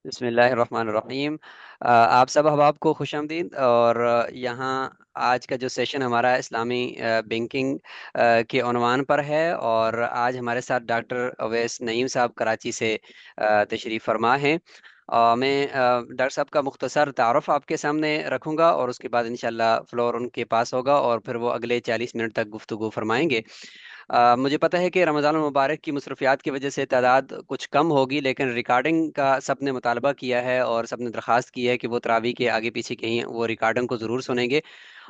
بسم اللہ الرحمن الرحیم۔ آپ سب احباب کو خوش آمدید، اور یہاں آج کا جو سیشن ہمارا اسلامی بینکنگ کے عنوان پر ہے، اور آج ہمارے ساتھ ڈاکٹر اویس نعیم صاحب کراچی سے تشریف فرما ہیں۔ میں ڈاکٹر صاحب کا مختصر تعارف آپ کے سامنے رکھوں گا، اور اس کے بعد انشاءاللہ فلور ان کے پاس ہوگا، اور پھر وہ اگلے 40 منٹ تک گفتگو فرمائیں گے۔ مجھے پتہ ہے کہ رمضان المبارک کی مصروفیات کی وجہ سے تعداد کچھ کم ہوگی، لیکن ریکارڈنگ کا سب نے مطالبہ کیا ہے اور سب نے درخواست کی ہے کہ وہ تراویح کے آگے پیچھے کہیں وہ ریکارڈنگ کو ضرور سنیں گے۔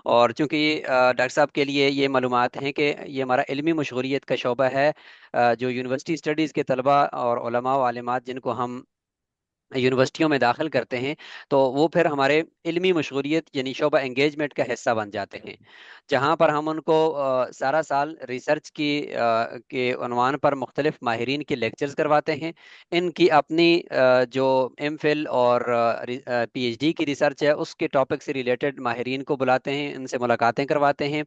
اور چونکہ ڈاکٹر صاحب کے لیے یہ معلومات ہیں کہ یہ ہمارا علمی مشغولیت کا شعبہ ہے، جو یونیورسٹی اسٹڈیز کے طلباء اور علماء و عالمات جن کو ہم یونیورسٹیوں میں داخل کرتے ہیں، تو وہ پھر ہمارے علمی مشغولیت یعنی شعبہ انگیجمنٹ کا حصہ بن جاتے ہیں، جہاں پر ہم ان کو سارا سال ریسرچ کے عنوان پر مختلف ماہرین کے لیکچرز کرواتے ہیں۔ ان کی اپنی جو ایم فل اور پی ایچ ڈی کی ریسرچ ہے، اس کے ٹاپک سے ریلیٹڈ ماہرین کو بلاتے ہیں، ان سے ملاقاتیں کرواتے ہیں،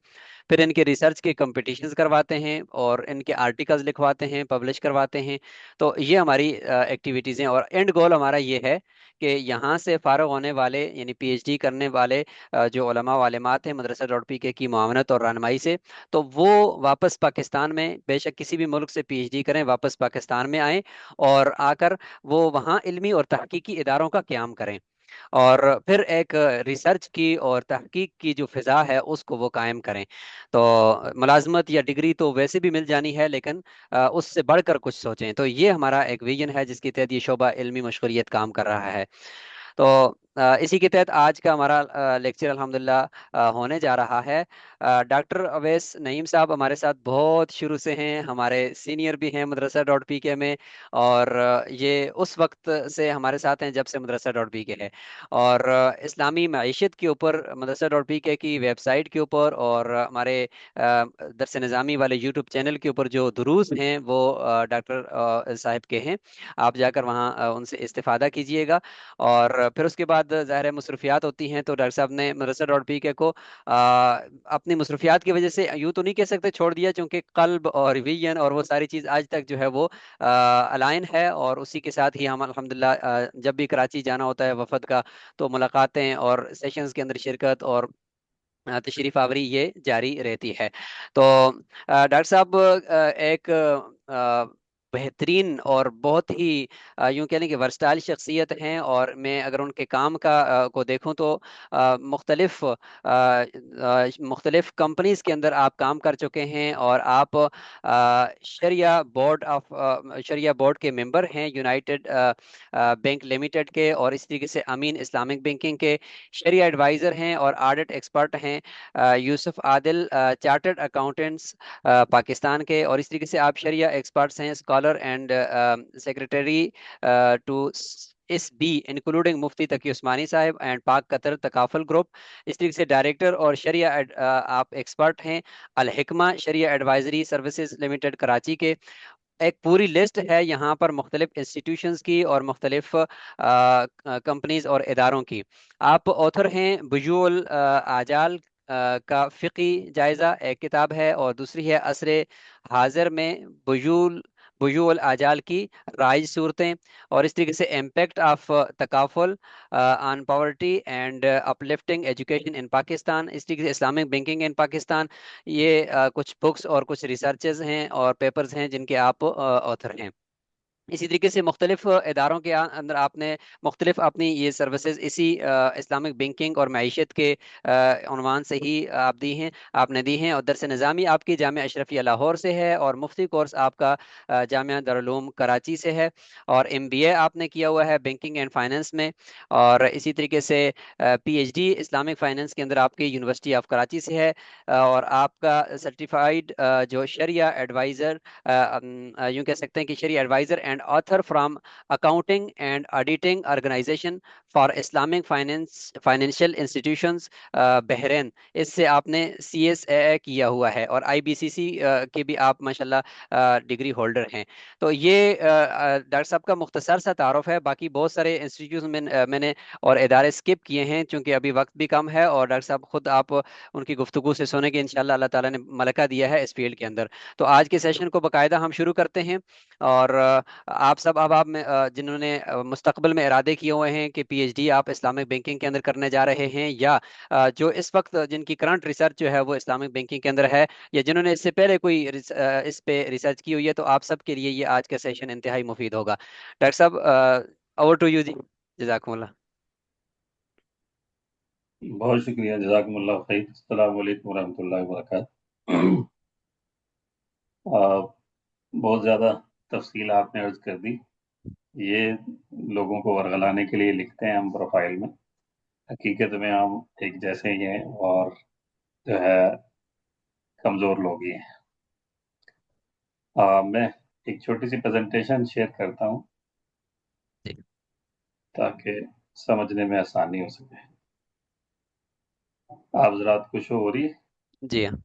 پھر ان کے ریسرچ کے کمپٹیشنز کرواتے ہیں، اور ان کے آرٹیکلز لکھواتے ہیں، پبلش کرواتے ہیں۔ تو یہ ہماری ایکٹیویٹیز ہیں، اور اینڈ گول ہمارا یہ ہے کہ یہاں سے فارغ ہونے والے یعنی پی ایچ ڈی کرنے والے جو علماء و عالمات ہیں مدرسہ ڈاٹ پی کے کی معاونت اور رہنمائی سے، تو وہ واپس پاکستان میں بے شک کسی بھی ملک سے پی ایچ ڈی کریں، واپس پاکستان میں آئیں، اور آ کر وہ وہاں علمی اور تحقیقی اداروں کا قیام کریں، اور پھر ایک ریسرچ کی اور تحقیق کی جو فضا ہے اس کو وہ قائم کریں۔ تو ملازمت یا ڈگری تو ویسے بھی مل جانی ہے، لیکن اس سے بڑھ کر کچھ سوچیں۔ تو یہ ہمارا ایک ویژن ہے جس کے تحت یہ شعبہ علمی مشغولیت کام کر رہا ہے۔ تو اسی کے تحت آج کا ہمارا لیکچر الحمدللہ ہونے جا رہا ہے۔ ڈاکٹر اویس نعیم صاحب ہمارے ساتھ بہت شروع سے ہیں، ہمارے سینئر بھی ہیں مدرسہ ڈاٹ پی کے میں، اور یہ اس وقت سے ہمارے ساتھ ہیں جب سے مدرسہ ڈاٹ پی کے ہے، اور اسلامی معیشت کے اوپر مدرسہ ڈاٹ پی کے کی ویب سائٹ کے اوپر اور ہمارے درس نظامی والے یوٹیوب چینل کے اوپر جو دروس ہیں وہ ڈاکٹر صاحب کے ہیں۔ آپ جا کر وہاں ان سے استفادہ کیجیے گا، اور پھر اس کے بعد ظاہر ہے مصروفیات ہوتی ہیں، تو ڈاکٹر صاحب نے مدرسہ ڈاٹ پی کے کو اپنی مصروفیات کی وجہ سے یوں تو نہیں کہہ سکتے چھوڑ دیا، چونکہ قلب اور ویژن اور وہ ساری چیز آج تک جو ہے وہ الائن ہے، اور اسی کے ساتھ ہی ہم الحمدللہ جب بھی کراچی جانا ہوتا ہے وفد کا، تو ملاقاتیں اور سیشنز کے اندر شرکت اور تشریف آوری یہ جاری رہتی ہے۔ تو ڈاکٹر صاحب ایک بہترین اور بہت ہی یوں کہہ لیں کہ ورسٹائل شخصیت ہیں، اور میں اگر ان کے کام کو دیکھوں تو مختلف مختلف کمپنیز کے اندر آپ کام کر چکے ہیں، اور آپ شریعہ بورڈ کے ممبر ہیں یونائٹڈ بینک لمیٹڈ کے، اور اس طریقے سے امین اسلامک بینکنگ کے شرعی ایڈوائزر ہیں اور آڈٹ ایکسپرٹ ہیں، یوسف عادل چارٹرڈ اکاؤنٹنٹس پاکستان کے، اور اس طریقے سے آپ شرعیہ ایکسپرٹس ہیں، scholar and secretary to S B including Mufti Taqi Usmani sahib and پاک قطر تکافل گروپ۔ اس طریقے سے ڈائریکٹر اور شرعیہ آپ ایکسپرٹ ہیں الحکمہ شرعیہ ایڈوائزری سروسز لمیٹڈ کراچی کے۔ ایک پوری لسٹ ہے یہاں پر مختلف انسٹیٹیوشنز کی اور مختلف کمپنیز اور اداروں کی۔ آپ آتھر ہیں بجوع آجال کا فقی جائزہ ایک کتاب ہے، اور دوسری ہے عصر حاضر میں بجوع الآجال کی رائج صورتیں، اور اس طریقے سے امپیکٹ آف تکافل on poverty and uplifting education in Pakistan, اس طریقے سے اسلامک بینکنگ ان پاکستان۔ یہ کچھ بکس اور کچھ ریسرچز ہیں اور پیپرز ہیں جن کے آپ آتھر ہیں۔ اسی طریقے سے مختلف اداروں کے اندر آپ نے مختلف اپنی یہ سروسز اسی اسلامک بینکنگ اور معیشت کے عنوان سے ہی آپ نے دی ہیں، اور درس نظامی آپ کی جامعہ اشرفیہ لاہور سے ہے، اور مفتی کورس آپ کا جامعہ دارالعلوم کراچی سے ہے، اور ایم بی اے آپ نے کیا ہوا ہے بینکنگ اینڈ فائننس میں، اور اسی طریقے سے P H D Islamic finance کے اندر آپ کی یونیورسٹی آف کراچی سے ہے، اور آپ کا سرٹیفائیڈ جو شرعیہ ایڈوائزر یوں کہہ سکتے ہیں کہ شرعی adviser and author from accounting and auditing organization for Islamic financial institutions Bahrain, اس سے آپ نے سی ایس اے کیا ہوا ہے، اور آئی بی سی سی کے بھی آپ ماشاءاللہ ڈگری ہولڈر ہیں۔ تو یہ ڈاکٹر صاحب کا مختصر سا تعارف ہے، باقی بہت سارے انسٹیٹیوٹ میں نے اور ادارے اسکپ کیے ہیں چونکہ ابھی وقت بھی کم ہے، اور ڈاکٹر صاحب خود آپ ان کی گفتگو سے سونے کے انشاءاللہ اللہ تعالیٰ نے ملکہ دیا ہے اس فیلڈ کے اندر۔ تو آج کے سیشن کو باقاعدہ ہم شروع کرتے ہیں، اور आप सब अब आप में जिन्होंने मुस्तकबिल में इरादे किए हुए हैं कि पीएचडी आप इस्लामिक बैंकिंग के अंदर करने जा रहे हैं, या जो इस वक्त जिनकी करंट रिसर्च जो है वो इस्लामिक बैंकिंग के अंदर है, या जिन्होंने इससे पहले कोई इस पे रिसर्च की हुई है, तो आप सब के लिए ये आज का सेशन इंतहाई मुफीद होगा। डॉक्टर साहब, ओवर टू यू जी। जजाकुमुल्लाह। बहुत शुक्रिया, जज़ाकुमुल्लाह खैर। अस्सलाम वालेकुम वरहमतुल्लाहि वबरकातुहू। बहुत ज़्यादा तफसील आपने अर्ज कर दी। ये लोगों को वर्गलाने के लिए लिखते हैं हम प्रोफाइल में। हकीकत में हम एक जैसे ही हैं और जो है कमज़ोर लोग ही हैं। मैं एक छोटी सी प्रेजेंटेशन शेयर करता हूँ जी। ताकि समझने में आसानी हो सके। आप ज़रा खुश हो रही है? जी हाँ।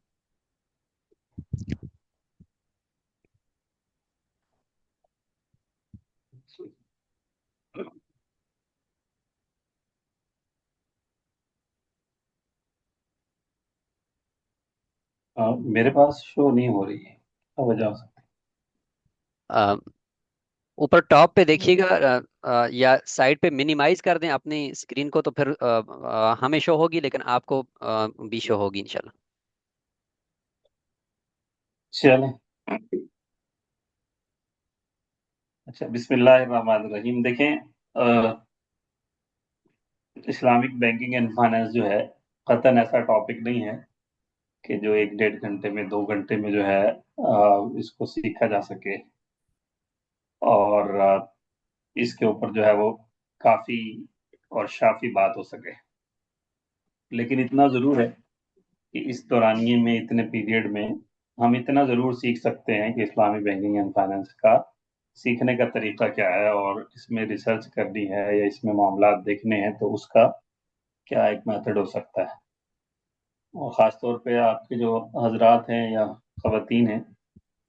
मेरे पास शो नहीं हो रही है, क्या वजह हो सकती अ, ऊपर टॉप पे देखिएगा, या साइड पे मिनिमाइज कर दें अपनी स्क्रीन को, तो फिर हमें शो होगी, लेकिन आपको भी शो होगी इंशाल्लाह। है? चलें। अच्छा, बिस्मिल्लाहिर्रहमानिर्रहीम। देखें, इस्लामिक बैंकिंग एंड फाइनेंस जो है कतन ऐसा टॉपिक नहीं है कि जो एक डेढ़ घंटे में 2 घंटे में जो है इसको सीखा जा सके, और इसके ऊपर जो है वो काफ़ी और शाफी बात हो सके। लेकिन इतना ज़रूर है कि इस दौरानिए में, इतने पीरियड में, हम इतना ज़रूर सीख सकते हैं कि इस्लामी बैंकिंग एंड फाइनेंस का सीखने का तरीका क्या है, और इसमें रिसर्च करनी है या इसमें मामलात देखने हैं तो उसका क्या एक मेथड हो सकता है। और ख़ास तौर पे आपके जो हजरात हैं या ख़वातीन हैं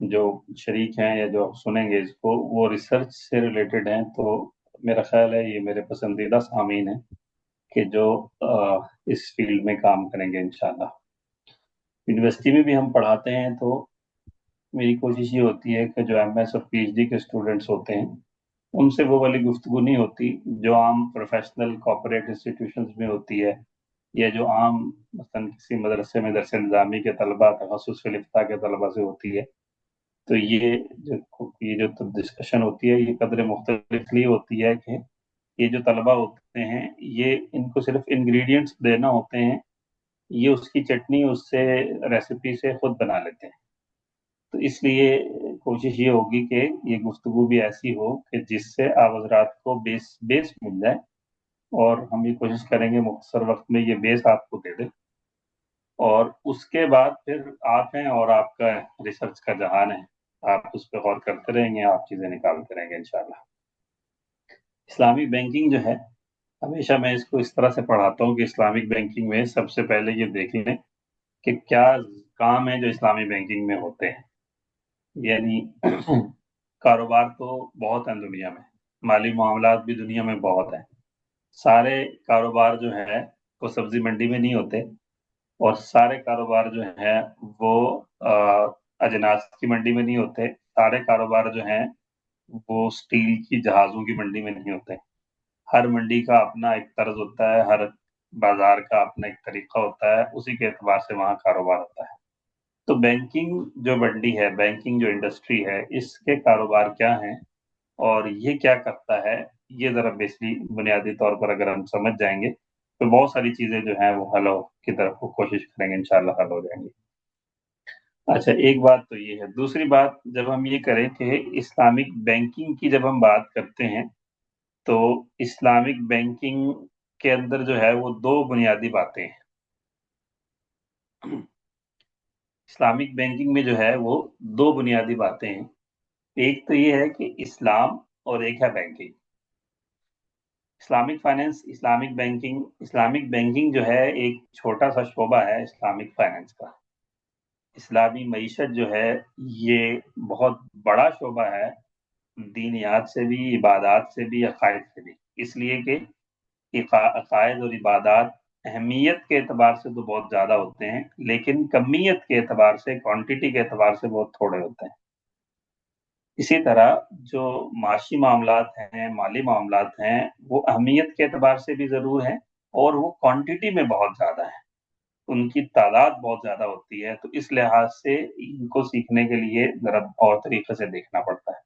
जो शरीक हैं या जो सुनेंगे इसको, वो रिसर्च से रिलेटेड हैं, तो मेरा ख्याल है ये मेरे पसंदीदा सामीन हैं कि जो इस फील्ड में काम करेंगे इंशाल्लाह। यूनिवर्सिटी में भी हम पढ़ाते हैं, तो मेरी कोशिश ये होती है कि जो एमएस और पीएचडी के स्टूडेंट्स होते हैं उनसे वो वाली गुफ्तगू नहीं होती जो आम प्रोफेशनल कॉर्पोरेट इंस्टीट्यूशंस में होती है, या जो आम मसलन किसी मदरसे में दरस निज़ामी के तलबा, तखस्सुस फिल इफ्ता के तलबा से होती है। तो ये जो डिस्कशन होती है ये कदर मुख्तलिफ इसलिए होती है कि ये जो तलबा होते हैं, ये इनको सिर्फ इंग्रेडिएंट्स देना होते हैं, ये उसकी चटनी उससे रेसिपी से खुद बना लेते हैं। तो इसलिए कोशिश ये होगी कि ये गुफ्तगू भी ऐसी हो कि जिससे आप हजरात को बेस बेस मिल जाए, और हम ये कोशिश करेंगे मुख्तसर वक्त में ये बेस आपको दे दे, और उसके बाद फिर आप हैं और आपका रिसर्च का जहान है। आप उस पर गौर करते रहेंगे, आप चीज़ें निकालते रहेंगे इंशाल्लाह। इस्लामिक बैंकिंग जो है, हमेशा मैं इसको इस तरह से पढ़ाता हूँ कि इस्लामिक बैंकिंग में सबसे पहले ये देख लें कि क्या काम है जो इस्लामी बैंकिंग में होते हैं। यानी कारोबार तो बहुत हैं दुनिया में, माली मामलात भी दुनिया में बहुत हैं। सारे कारोबार जो है वो सब्जी मंडी में नहीं होते, और सारे कारोबार जो हैं वो अजनास की मंडी में नहीं होते। सारे कारोबार जो हैं वो स्टील की जहाज़ों की मंडी में नहीं होते। हर मंडी का अपना एक तर्ज होता है, हर बाजार का अपना एक तरीका होता है, उसी के एतबार से वहाँ कारोबार होता है। तो बैंकिंग जो मंडी है, बैंकिंग जो इंडस्ट्री है, इसके कारोबार क्या हैं और ये क्या करता है, ये ज़रा बेसिकली बुनियादी तौर पर अगर हम समझ जाएंगे तो बहुत सारी चीज़ें जो हैं वो हल हो की तरफ को कोशिश करेंगे, इंशाल्लाह हल हो जाएंगी। अच्छा, एक बात तो ये है। दूसरी बात, जब हम ये करें कि इस्लामिक बैंकिंग की जब हम बात करते हैं, तो इस्लामिक बैंकिंग के अंदर जो है वो दो बुनियादी बातें हैं। इस्लामिक बैंकिंग में जो है वो दो बुनियादी बातें हैं। एक तो ये है कि इस्लाम, और एक है banking. Islamic finance, Islamic banking जो है एक छोटा सा शोबा है इस्लामिक फाइनेंस का। इस्लामी मईशत जो है ये बहुत बड़ा शोबा है, दीनियात से भी, इबादात से भी, अकायद से भी। इसलिए कि अकायद और इबादात अहमियत के एतबार से तो बहुत ज़्यादा होते हैं, लेकिन कमियत के एतबार से, क्वांटिटी के एतबार से बहुत थोड़े होते हैं। इसी तरह जो माशी मामलात हैं, माली मामलात हैं, वो अहमियत के एतबार से भी ज़रूर हैं, और वो क्वांटिटी में बहुत ज़्यादा है, उनकी तादाद बहुत ज़्यादा होती है। तो इस लिहाज से इनको सीखने के लिए ज़रा और तरीके से देखना पड़ता है।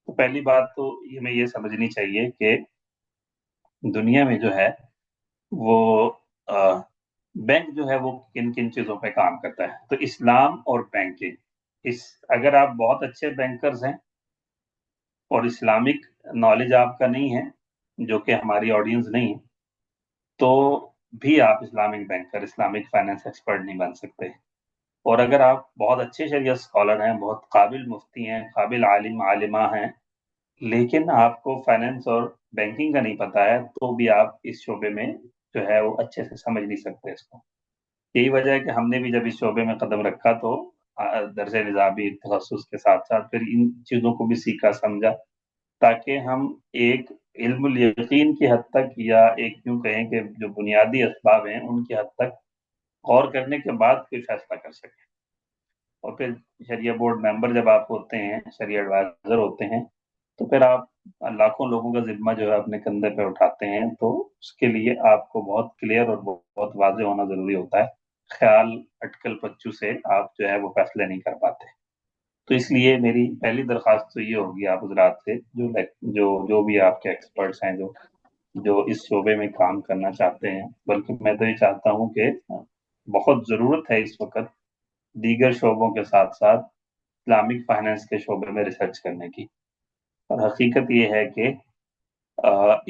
तो पहली बात तो हमें ये समझनी चाहिए कि दुनिया में जो है वो अ, बैंक जो है वो किन-किन चीज़ों पे काम करता है। तो इस्लाम और बैंकिंग, इस अगर आप बहुत अच्छे बैंकर्स हैं और इस्लामिक नॉलेज आपका नहीं है, जो कि हमारी ऑडियंस नहीं है, तो भी आप Islamic banker, Islamic finance expert नहीं बन सकते। और अगर आप बहुत अच्छे शरीयत स्कॉलर हैं, बहुत काबिल मुफ्ती हैं, काबिल आलिम आलिमा हैं, लेकिन आपको फाइनेंस और बैंकिंग का नहीं पता है, तो भी आप इस शोबे में जो है वो अच्छे से समझ नहीं सकते इसको। यही वजह है कि हमने भी जब इस शोबे में कदम रखा तो दरस निज़ामी तखस्सुस के साथ-साथ फिर इन चीज़ों को भी सीखा समझा, ताकि हम एक इल्मुल यकीन की हद तक, या एक यूँ कहें कि जो बुनियादी असबाब हैं, उनकी हद तक गौर करने के बाद कोई फैसला कर सकें। और फिर शरिया बोर्ड मेंबर जब आप होते हैं, शरिया एडवाइज़र होते हैं, तो फिर आप लाखों लोगों का ज़िम्मा जो है अपने कंधे पे उठाते हैं, तो उसके लिए आपको बहुत क्लियर और बहुत वाज़ेह होना ज़रूरी होता है। ख़्याल, अटकल-पच्चू से आप जो है वो फैसले नहीं कर पाते। तो इसलिए मेरी पहली दरख्वास्त तो ये होगी आप हज़रात से, जो भी आपके एक्सपर्ट्स हैं, जो जो इस शोबे में काम करना चाहते हैं, बल्कि मैं तो ये चाहता हूँ कि बहुत ज़रूरत है इस वक़्त दीगर शोबों के साथ-साथ इस्लामिक फाइनेंस के शोबे में रिसर्च करने की। और हकीकत ये है कि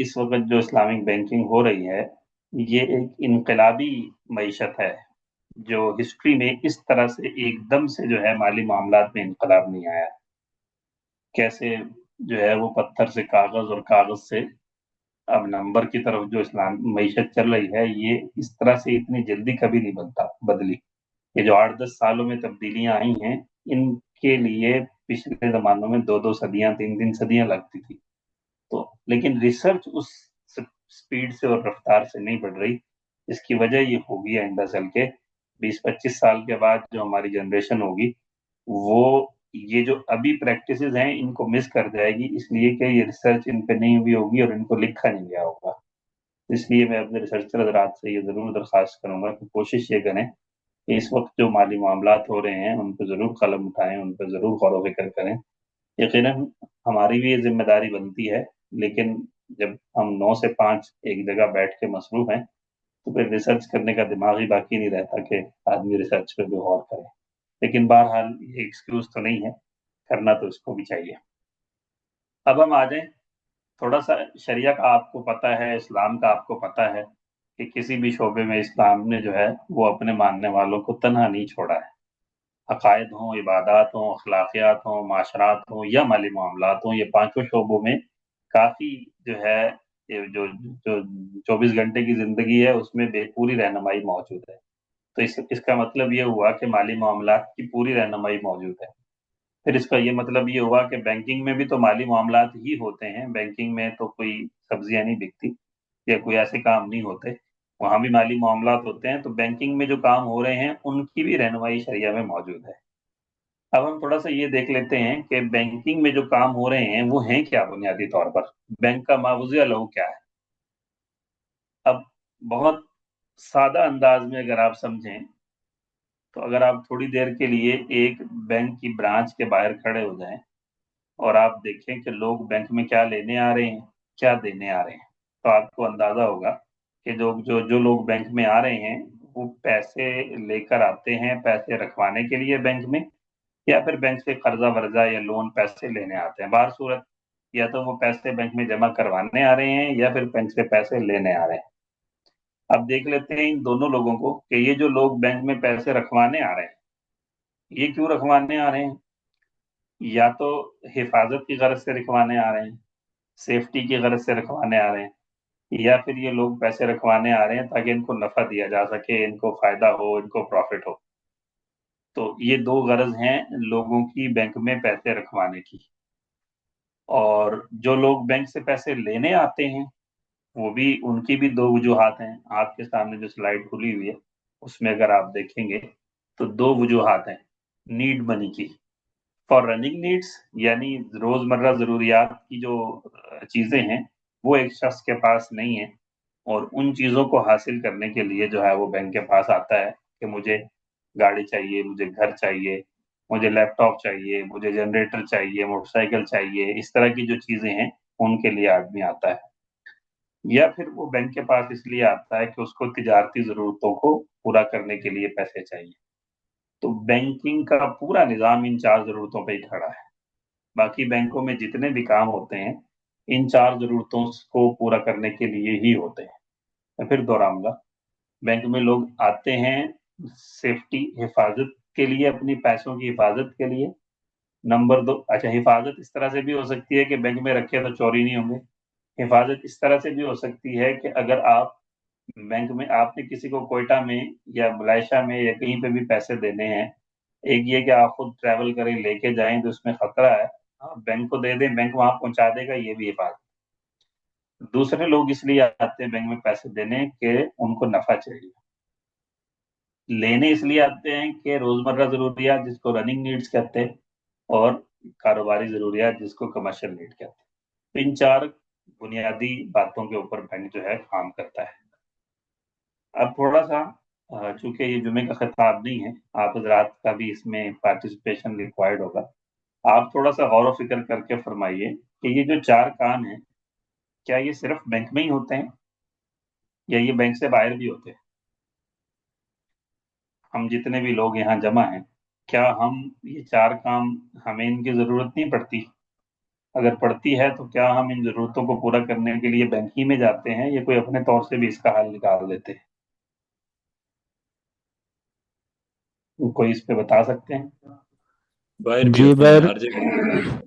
इस वक़्त जो इस्लामिक बैंकिंग हो रही है, ये एक इनकलाबी मईशत है, जो हिस्ट्री में इस तरह से एकदम से जो है माली मामलात में इनकलाब नहीं आया। कैसे जो है वो पत्थर से कागज़ और कागज़ से अब नंबर की तरफ जो इस्लाम मईशत चल रही है, ये इस तरह से इतनी जल्दी कभी नहीं बदली। ये जो 8-10 सालों में तब्दीलियाँ आई हैं, इनके लिए पिछले ज़मानों में 2-2 सदियाँ, 3-3 सदियाँ लगती थी। तो लेकिन रिसर्च उस स्पीड से और रफ्तार से नहीं बढ़ रही। इसकी वजह ये होगी आइंदा चल के 20-25 साल के बाद जो हमारी जनरेशन होगी, वो ये जो अभी प्रैक्टिसेस हैं इनको मिस कर जाएगी, इसलिए कि ये रिसर्च इन पे नहीं हुई होगी और इनको लिखा नहीं गया होगा। इसलिए मैं अपने रिसर्चर हज़रात से ये ज़रूर दरख्वास्त करूँगा कि कोशिश ये करें कि इस वक़्त जो माली मामलात हो रहे हैं, उन पे ज़रूर कलम उठाएँ, उन पे ज़रूर गौर-व-फ़िक्र करें। यकीनन हमारी भी ये ज़िम्मेदारी बनती है, लेकिन जब हम 9 से 5 एक जगह बैठ के मसरूफ़ हैं, तो फिर रिसर्च करने का दिमाग ही बाकी नहीं रहता कि आदमी रिसर्च पे भी गौर करे। लेकिन बहरहाल ये एक्सक्यूज़ तो नहीं है, करना तो इसको भी चाहिए। अब हम आ जाएँ, थोड़ा-सा शरिया का आपको पता है, इस्लाम का आपको पता है कि किसी भी शोबे में इस्लाम ने जो है, वो अपने मानने वालों को तन्हा नहीं छोड़ा है। अकायद हों, इबादत हों, अखलाकियात हों, माशरात हों या माली मामलात हों, ये पाँचों शोबों में काफ़ी जो है, ये जो जो 24 घंटे की ज़िंदगी है, उसमें पूरी रहनुमाई मौजूद है। तो इसका मतलब ये हुआ कि माली मामलात की पूरी रहनुमाई मौजूद है। फिर इसका ये मतलब ये हुआ कि बैंकिंग में भी तो माली मामलात ही होते हैं, बैंकिंग में तो कोई सब्जियाँ नहीं बिकती या कोई ऐसे काम नहीं होते, वहाँ भी माली मामलात होते हैं। तो बैंकिंग में जो काम हो रहे हैं, उनकी भी रहनुमाई शरिया में मौजूद है। अब हम थोड़ा-सा ये देख लेते हैं कि बैंकिंग में जो काम हो रहे हैं, वो हैं क्या बुनियादी तौर पर? बैंक का मावज़िया लहू क्या है? अब बहुत सादा अंदाज़ में अगर आप समझें, तो अगर आप थोड़ी देर के लिए एक बैंक की ब्रांच के बाहर खड़े हो जाएँ और आप देखें कि लोग बैंक में क्या लेने आ रहे हैं, क्या देने आ रहे हैं, तो आपको अंदाज़ा होगा कि जो लोग बैंक में आ रहे हैं, वो पैसे लेकर आते हैं, पैसे रखवाने के लिए बैंक में, या फिर बैंक से कर्जा-वर्जा या लोन पैसे लेने आते हैं। बहर सूरत या तो वो पैसे बैंक में जमा करवाने आ रहे हैं या फिर बैंक से पैसे लेने आ रहे हैं। अब देख लेते हैं इन दोनों लोगों को कि ये जो लोग बैंक में पैसे रखवाने आ रहे हैं, ये क्यों रखवाने आ रहे हैं? या तो हिफ़ाज़त की गरज से रखवाने आ रहे हैं, सेफ्टी की गरज से रखवाने आ रहे हैं, या फिर ये लोग पैसे रखवाने आ रहे हैं ताकि इनको नफ़ा दिया जा सके, इनको फ़ायदा हो, इनको प्रॉफ़िट हो। तो ये 2 गरज हैं लोगों की बैंक में पैसे रखवाने की। और जो लोग बैंक से पैसे लेने आते हैं, वो भी उनकी भी 2 वजूहात हैं। आपके सामने जो स्लाइड खुली हुई है, उसमें अगर आप देखेंगे, तो 2 वजूहात हैं, नीड मनी की, फॉर रनिंग नीड्स, यानी रोजमर्रा जरूरियात की जो चीजें हैं वो एक शख्स के पास नहीं है, और उन चीजों को हासिल करने के लिए जो है वो बैंक के पास आता है कि मुझे गाड़ी चाहिए, मुझे घर चाहिए, मुझे लैपटॉप चाहिए, मुझे जनरेटर चाहिए, मोटरसाइकिल चाहिए, इस तरह की जो चीजें हैं उनके लिए आदमी आता है। या फिर वो बैंक के पास इसलिए आता है कि उसको तिजारती जरूरतों को पूरा करने के लिए पैसे चाहिए। तो बैंकिंग का पूरा निजाम इन चार जरूरतों पर ही खड़ा है। बाकी बैंकों में जितने भी काम होते हैं इन चार जरूरतों को पूरा करने के लिए ही होते हैं। मैं फिर दोहराऊंगा, बैंक में लोग आते हैं सेफ्टी, हिफाजत के लिए, अपनी पैसों की हिफाजत के लिए। नंबर दो, अच्छा, हिफाजत इस तरह से भी हो सकती है कि बैंक में रखे तो चोरी नहीं होंगे। हिफाजत इस तरह से भी हो सकती है कि अगर आप बैंक में, आपने किसी को कोयटा में या मलेशिया में या कहीं पे भी पैसे देने हैं, एक ये कि आप खुद ट्रैवल करें लेके जाएं तो उसमें खतरा है, आप बैंक को दे दें, बैंक वहां पहुंचा देगा, ये भी हिफाजत। दूसरे लोग इसलिए आते हैं बैंक में पैसे देने के उनको नफा चाहिए। लेने इसलिए आते हैं कि रोजमर्रा जरूरियात जिसको रनिंग नीड्स कहते हैं, और कारोबारी जरूरियात जिसको कमर्शियल नीड कहते हैं। तो इन चार बुनियादी बातों के ऊपर बैंक जो है काम करता है। अब थोड़ा सा, चूंकि ये जुमे का खिताब नहीं है, आप हजरात का भी इसमें पार्टिसिपेशन रिक्वायर्ड होगा। आप थोड़ा सा गौर व फिक्र करके फरमाइए कि ये जो चार काम हैं, क्या ये सिर्फ बैंक में ही होते हैं या ये बैंक से बाहर भी होते हैं? हम जितने भी लोग यहाँ जमा हैं, क्या हम ये चार काम, हमें इनकी जरूरत नहीं पड़ती? अगर पड़ती है तो क्या हम इन जरूरतों को पूरा करने के लिए बैंक ही में जाते हैं या कोई अपने तौर से भी इसका हल निकाल देते हैं? कोई इस पे बता सकते हैं? बाहर भी जी होते हैं बर हर जगह।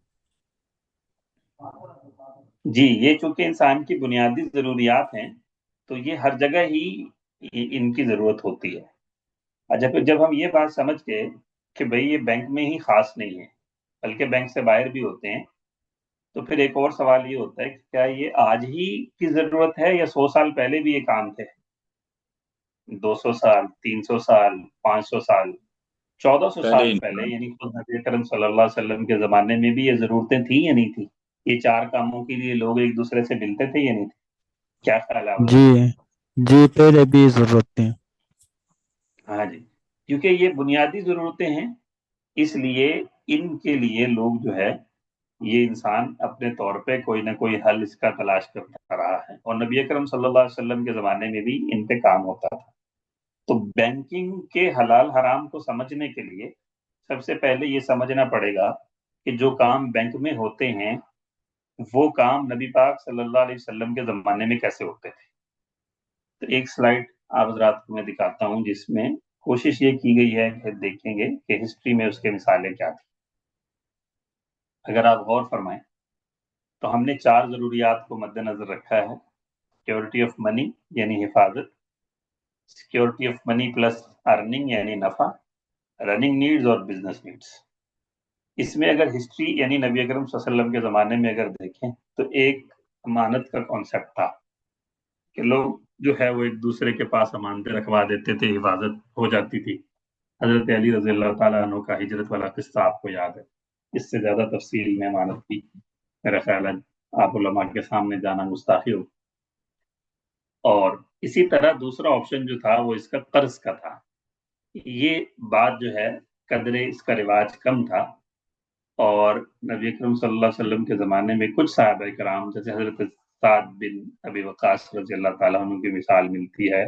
जी, ये चूंकि इंसान की बुनियादी जरूरियात हैं तो ये हर जगह ही इनकी जरूरत होती है। अच्छा, फिर जब हम ये बात समझ गए कि भाई ये बैंक में ही खास नहीं है बल्कि बैंक से बाहर भी होते हैं, तो फिर एक और सवाल ये होता है कि क्या ये आज ही की जरूरत है या 100 साल पहले भी ये काम थे? 200 साल, 300 साल, 500 साल, 1400 साल पहले पहले, इंसान यानी खुद नबी अकरम सल्लल्लाहु अलैहि वसल्लम के जमाने में भी ये जरूरतें थी या नहीं थी? ये चार कामों के लिए लोग एक दूसरे से मिलते थे या नहीं थे? क्या ख्याल है आप जी लोगों जी पहले भी जरूरत थी। का? हाँ जी, क्योंकि ये बुनियादी जरूरतें हैं, इसलिए इनके लिए लोग जो है, ये इंसान अपने तौर पे कोई ना कोई हल इसका तलाश करता रहा है, और नबी अकरम सल्लल्लाहु अलैहि वसल्लम के ज़माने में भी इन पे काम होता था। तो बैंकिंग के हलाल हराम को समझने के लिए सबसे पहले ये समझना पड़ेगा कि जो काम बैंक में होते हैं वो काम नबी पाक सल्लल्लाहु अलैहि वसल्लम के ज़माने में कैसे होते थे। तो एक स्लाइड आप हज़रात को मैं दिखाता हूँ जिसमें कोशिश ये की गई है कि देखेंगे कि हिस्ट्री में उसके मिसालें क्या थी। अगर आप गौर फरमाएं तो हमने चार ज़रूरियात को मद्देनजर रखा है: सिक्योरिटी ऑफ मनी यानी हिफाजत, security of money plus earning यानी नफा, रनिंग नीड्स और बिजनेस नीड्स। इसमें अगर हिस्ट्री यानी नबी अकरम सल्लल्लाहु अलैहि वसल्लम के ज़माने में अगर देखें तो एक अमानत का कॉन्सेप्ट था कि लोग जो है वो एक दूसरे के पास अमानतें रखवा देते थे, हिफाजत हो जाती थी। हजरत अली रजी अल्लाह तआला अन्हु का हिजरत वाला किस्सा आपको याद है। इससे ज्यादा तफसील में अमानत की मेरा ख्याल है आप उलमा के सामने जाना गुस्ताखी हो। और इसी तरह दूसरा ऑप्शन जो था वो इसका कर्ज का था। ये बात जो है, कदरे इसका रिवाज कम था, और नबी अकरम सल्लल्लाहु अलैहि वसल्लम के ज़माने में कुछ सहाबा कराम जैसे हज़रत साद बिन अबी वक़ास रज़ी अल्लाह ताला अन्हु की मिसाल मिलती है,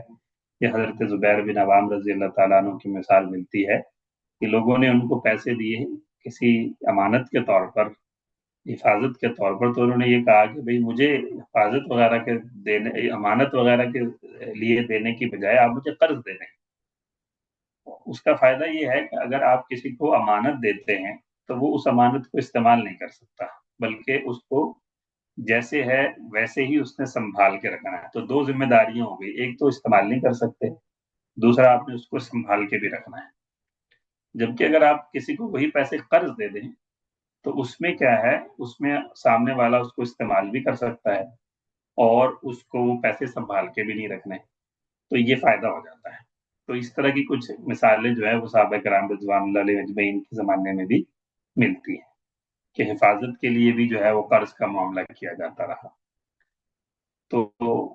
या हज़रत ज़ुबैर बिन अवाम रज़ी अल्लाह ताला अन्हु की मिसाल मिलती है कि लोगों ने उनको पैसे दिए किसी अमानत के तौर पर, हिफाजत के तौर पर, तो उन्होंने ये कहा कि भाई मुझे हिफाजत वगैरह के देने, अमानत वगैरह के लिए देने की बजाय आप मुझे कर्ज दे दें। उसका फायदा ये है कि अगर आप किसी को अमानत देते हैं तो वो उस अमानत को इस्तेमाल नहीं कर सकता, बल्कि उसको जैसे है वैसे ही उसने संभाल के रखना है। तो दो जिम्मेदारियां हो गई, एक तो इस्तेमाल नहीं कर सकते, दूसरा आपने उसको संभाल के भी रखना है। जबकि अगर आप किसी को वही पैसे कर्ज दे दें तो उसमें क्या है, उसमें सामने वाला उसको इस्तेमाल भी कर सकता है और उसको वो पैसे संभाल के भी नहीं रखने, तो ये फायदा हो जाता है। तो इस तरह की कुछ मिसालें जो है वो सहाबा कराम रिज़वानुल्लाह अलैहिम अजमईन के ज़माने में भी ملتی ہے کہ حفاظت کے لیے بھی جو ہے وہ قرض کا معاملہ کیا جاتا رہا. تو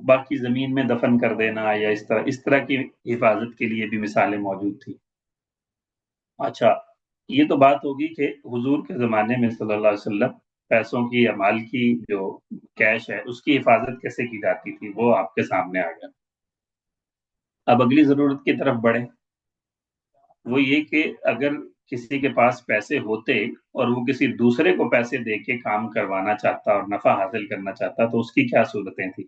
باقی زمین میں دفن کر دینا یا اس طرح کی حفاظت کے لیے بھی مثالیں موجود تھیں. اچھا، یہ تو بات ہوگی کہ حضور کے زمانے میں صلی اللہ علیہ وسلم پیسوں کی یا مال کی جو کیش ہے اس کی حفاظت کیسے کی جاتی تھی، وہ آپ کے سامنے آ گیا. اب اگلی ضرورت کی طرف بڑھیں. وہ یہ کہ اگر کسی کے پاس پیسے ہوتے اور وہ کسی دوسرے کو پیسے دے کے کام کروانا چاہتا اور نفع حاصل کرنا چاہتا تو اس کی کیا صورتیں تھیں.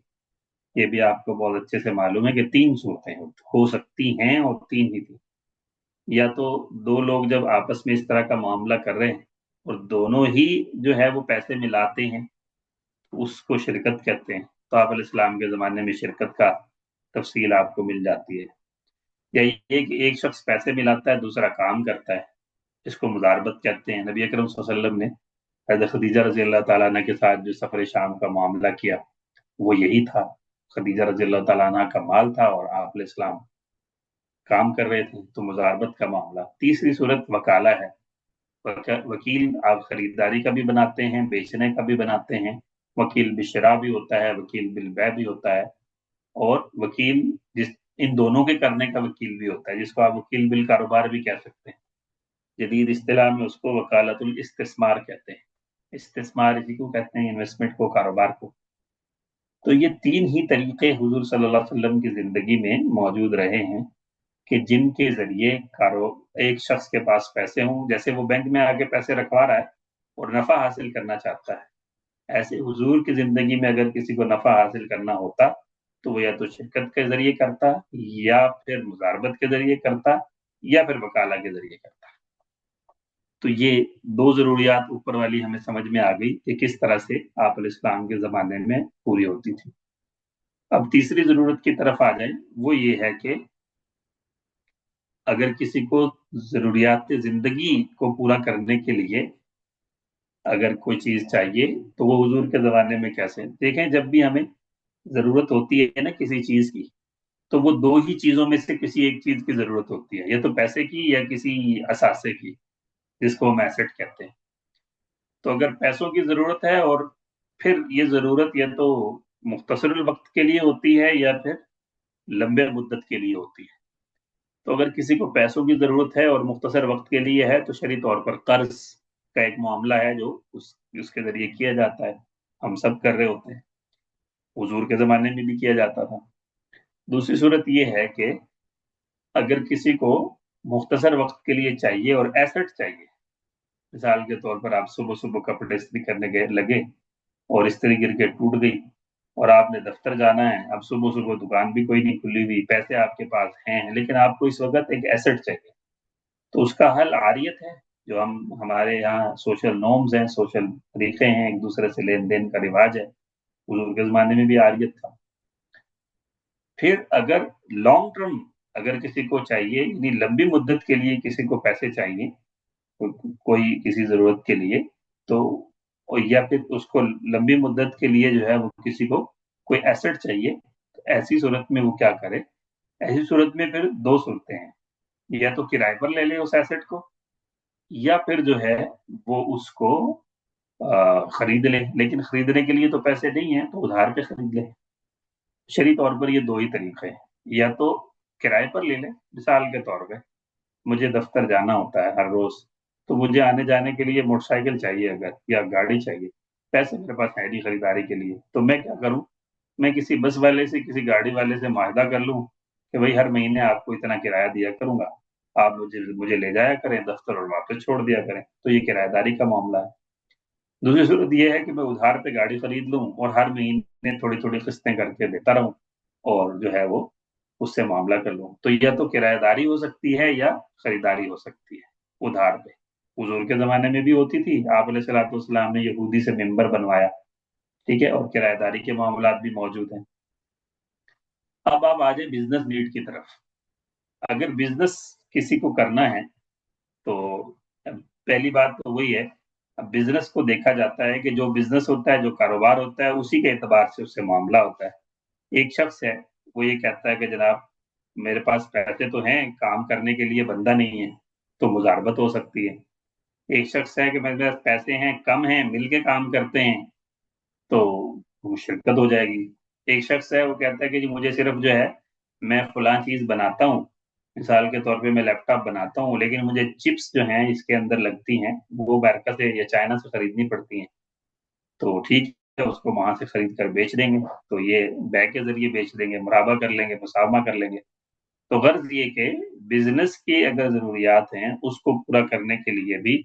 یہ بھی آپ کو بہت اچھے سے معلوم ہے کہ 3 صورتیں ہو سکتی ہیں اور 3 ہی تھی. یا تو 2 لوگ جب آپس میں اس طرح کا معاملہ کر رہے ہیں اور دونوں ہی جو ہے وہ پیسے ملاتے ہیں تو اس کو شرکت کہتے ہیں. تو آپ علیہ السلام کے زمانے میں شرکت کا تفصیل آپ کو مل جاتی ہے. یا یہ کہ ایک شخص پیسے ملاتا ہے، دوسرا کام کرتا ہے، اس کو مضاربت کہتے ہیں. نبی اکرم صلی اللہ علیہ وسلم نے حضرت خدیجہ رضی اللہ تعالیٰ عنہ کے ساتھ جو سفر شام کا معاملہ کیا وہ یہی تھا. خدیجہ رضی اللہ تعالیٰ عنہ کا مال تھا اور آپ علیہ السلام کام کر رہے تھے، تو مضاربت کا معاملہ. تیسری صورت وکالہ ہے. وکیل آپ خریداری کا بھی بناتے ہیں، بیچنے کا بھی بناتے ہیں. وکیل بالشراء بھی ہوتا ہے، وکیل بالبیع بھی ہوتا ہے، اور وکیل ان دونوں کے کرنے کا وکیل بھی ہوتا ہے، جس کو آپ وکیل بالکاروبار بھی کہہ سکتے ہیں. جدید اصطلاح میں اس کو وکالت الاستثمار کہتے ہیں. استثمار اسی کو کہتے ہیں، انویسٹمنٹ کو، کاروبار کو. تو یہ 3 ہی طریقے حضور صلی اللہ علیہ وسلم کی زندگی میں موجود رہے ہیں کہ جن کے ذریعے ایک شخص کے پاس پیسے ہوں، جیسے وہ بینک میں آ کے پیسے رکھوا رہا ہے اور نفع حاصل کرنا چاہتا ہے، ایسے حضور کی زندگی میں اگر کسی کو نفع حاصل کرنا ہوتا تو وہ یا تو شرکت کے ذریعے کرتا، یا پھر مضاربت کے ذریعے کرتا، یا پھر وکالہ کے ذریعے کرتا. تو یہ 2 ضروریات اوپر والی ہمیں سمجھ میں آ گئی کہ کس طرح سے آپ علیہ السلام کے زمانے میں پوری ہوتی تھی. اب تیسری ضرورت کی طرف آ جائیں. وہ یہ ہے کہ اگر کسی کو ضروریات زندگی کو پورا کرنے کے لیے اگر کوئی چیز چاہیے تو وہ حضور کے زمانے میں کیسے. دیکھیں، جب بھی ہمیں ضرورت ہوتی ہے نا کسی چیز کی، تو وہ 2 ہی چیزوں میں سے کسی ایک چیز کی ضرورت ہوتی ہے، یا تو پیسے کی یا کسی اثاثے کی، جس کو ہم ایسٹ کہتے ہیں. تو اگر پیسوں کی ضرورت ہے اور پھر یہ ضرورت یا تو مختصر الوقت کے لیے ہوتی ہے یا پھر لمبے مدت کے لیے ہوتی ہے. تو اگر کسی کو پیسوں کی ضرورت ہے اور مختصر وقت کے لیے ہے تو شرعی طور پر قرض کا ایک معاملہ ہے جو اس کے ذریعے کیا جاتا ہے. ہم سب کر رہے ہوتے ہیں، حضور کے زمانے میں بھی کیا جاتا تھا. دوسری صورت یہ ہے کہ اگر کسی کو مختصر وقت کے لیے چاہیے اور ایسٹ چاہیے، مثال کے طور پر آپ صبح صبح کپڑے استری کرنے گئے لگے اور استری گر کے ٹوٹ گئی اور آپ نے دفتر جانا ہے. اب صبح صبح دکان بھی کوئی نہیں کھلی ہوئی، پیسے آپ کے پاس ہیں لیکن آپ کو اس وقت ایک ایسٹ چاہیے. تو اس کا حل عاریت ہے، جو ہمارے یہاں سوشل نارمز ہیں، سوشل طریقے ہیں، ایک دوسرے سے لین دین کا رواج ہے. حضور کے زمانے میں بھی عاریت تھا. پھر اگر لانگ ٹرم اگر کسی کو چاہیے، یعنی لمبی مدت کے لیے کسی کو پیسے چاہیے کوئی کسی ضرورت کے لیے، تو یا پھر اس کو لمبی مدت کے لیے جو ہے وہ کسی کو کوئی ایسٹ چاہیے، تو ایسی صورت میں وہ کیا کرے. ایسی صورت میں پھر 2 صورتیں ہیں. یا تو کرائے پر لے لے اس ایسٹ کو، یا پھر جو ہے وہ اس کو خرید لے. لیکن خریدنے کے لیے تو پیسے نہیں ہیں تو ادھار پہ خرید لے. شرعی طور پر یہ 2 ہی طریقے ہیں. یا تو کرائے پر لے لے، مثال کے طور پہ مجھے دفتر جانا ہوتا ہے ہر روز، تو مجھے آنے جانے کے لیے موٹر سائیکل چاہیے اگر، یا گاڑی چاہیے، پیسے میرے پاس ہے نہیں خریداری کے لیے، تو میں کیا کروں، میں کسی بس والے سے، کسی گاڑی والے سے معاہدہ کر لوں کہ بھائی ہر مہینے آپ کو اتنا کرایہ دیا کروں گا، آپ مجھے لے جایا کریں دفتر اور واپس چھوڑ دیا کریں. تو یہ کرایہ داری کا معاملہ ہے. دوسری صورت یہ ہے کہ میں ادھار پہ گاڑی خرید لوں اور ہر مہینے تھوڑی تھوڑی قسطیں کر کے دیتا رہوں اور جو ہے وہ اس سے معاملہ کر لوں. تو یا تو کرایہ داری ہو سکتی ہے یا خریداری ہو سکتی ہے ادھار پہ. حضور کے زمانے میں بھی ہوتی تھی، آپ علیہ الصلوۃ والسلام نے یہودی سے ممبر بنوایا، ٹھیک ہے، اور کرایہ داری کے معاملات بھی موجود ہیں. اب آپ آ جائیں بزنس نیڈ کی طرف. اگر بزنس کسی کو کرنا ہے تو پہلی بات تو وہی ہے، اب بزنس کو دیکھا جاتا ہے کہ جو بزنس ہوتا ہے، جو کاروبار ہوتا ہے، اسی کے اعتبار سے اس سے معاملہ ہوتا ہے. ایک شخص ہے وہ یہ کہتا ہے کہ جناب میرے پاس پیسے تو ہیں، کام کرنے کے لیے بندہ نہیں ہے، تو مضاربت ہو سکتی ہے. ایک شخص ہے کہ میرے پاس پیسے ہیں کم ہیں, مل کے کام کرتے ہیں, تو وہ شرکت ہو جائے گی. ایک شخص ہے وہ کہتا ہے کہ جی مجھے صرف جو ہے میں فلاں چیز بناتا ہوں, مثال کے طور پہ میں لیپ ٹاپ بناتا ہوں, لیکن مجھے چپس جو ہیں اس کے اندر لگتی ہیں وہ امریکہ سے یا چائنا سے خریدنی پڑتی ہیں, تو ٹھیک ہے اس کو وہاں سے خرید کر بیچ دیں گے, تو یہ بے کے ذریعے بیچ دیں گے, مرابہ کر لیں گے, مسامہ کر لیں گے. تو غرض یہ کہ بزنس کی اگر ضروریات ہیں اس کو پورا کرنے کے لیے بھی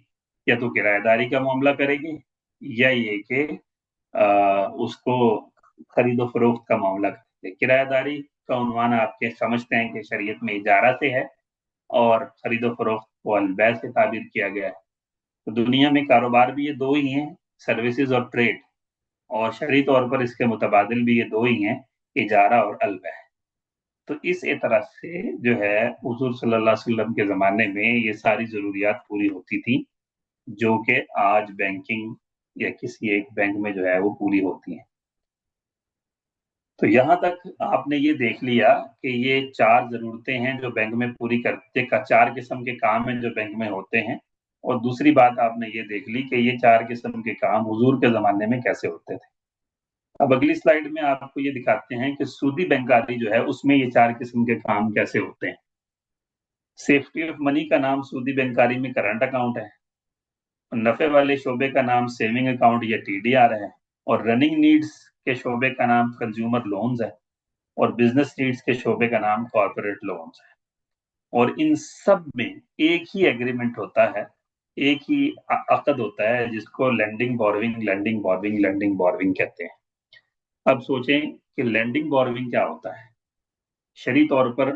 یا تو کرایہ داری کا معاملہ کرے گی, یا یہ کہ اس کو خرید و فروخت کا معاملہ کرتے ہیں. کرایہ داری کا عنوان آپ کے سمجھتے ہیں کہ شریعت میں اجارہ سے ہے, اور خرید و فروخت کو البیع سے تعبیر کیا گیا ہے. تو دنیا میں کاروبار بھی یہ دو ہی ہیں, سروسز اور ٹریڈ, اور شرعی طور پر اس کے متبادل بھی یہ دو ہی ہیں, اجارہ اور البیع. تو اس اعتراض سے جو ہے حضور صلی اللہ علیہ وسلم کے زمانے میں یہ ساری ضروریات پوری ہوتی تھی, جو کہ آج بینکنگ یا کسی ایک بینک میں جو ہے وہ پوری ہوتی ہیں. تو یہاں تک آپ نے یہ دیکھ لیا کہ یہ چار ضرورتیں ہیں جو بینک میں پوری کرتے کا, چار قسم کے کام ہیں جو بینک میں ہوتے ہیں. اور دوسری بات آپ نے یہ دیکھ لی کہ یہ چار قسم کے کام حضور کے زمانے میں کیسے ہوتے تھے. اب اگلی سلائیڈ میں آپ کو یہ دکھاتے ہیں کہ سودی بینکاری جو ہے اس میں یہ چار قسم کے کام کیسے ہوتے ہیں. سیفٹی آف منی کا نام سودی بینکاری میں کرنٹ اکاؤنٹ ہے, نفع والے شعبے کا نام سیونگ اکاؤنٹ یا ٹی ڈی آر ہے, اور رننگ نیڈز کے شعبے کا نام کنزیومر لونز ہے, اور بزنس نیڈز کے شعبے کا نام کارپوریٹ لونز ہے. اور ان سب میں ایک ہی ایگریمنٹ ہوتا ہے, ایک ہی عقد ہوتا ہے جس کو lending borrowing lending borrowing lending borrowing کہتے ہیں. اب سوچیں کہ لینڈنگ بوروئنگ کیا ہوتا ہے. شرعی طور پر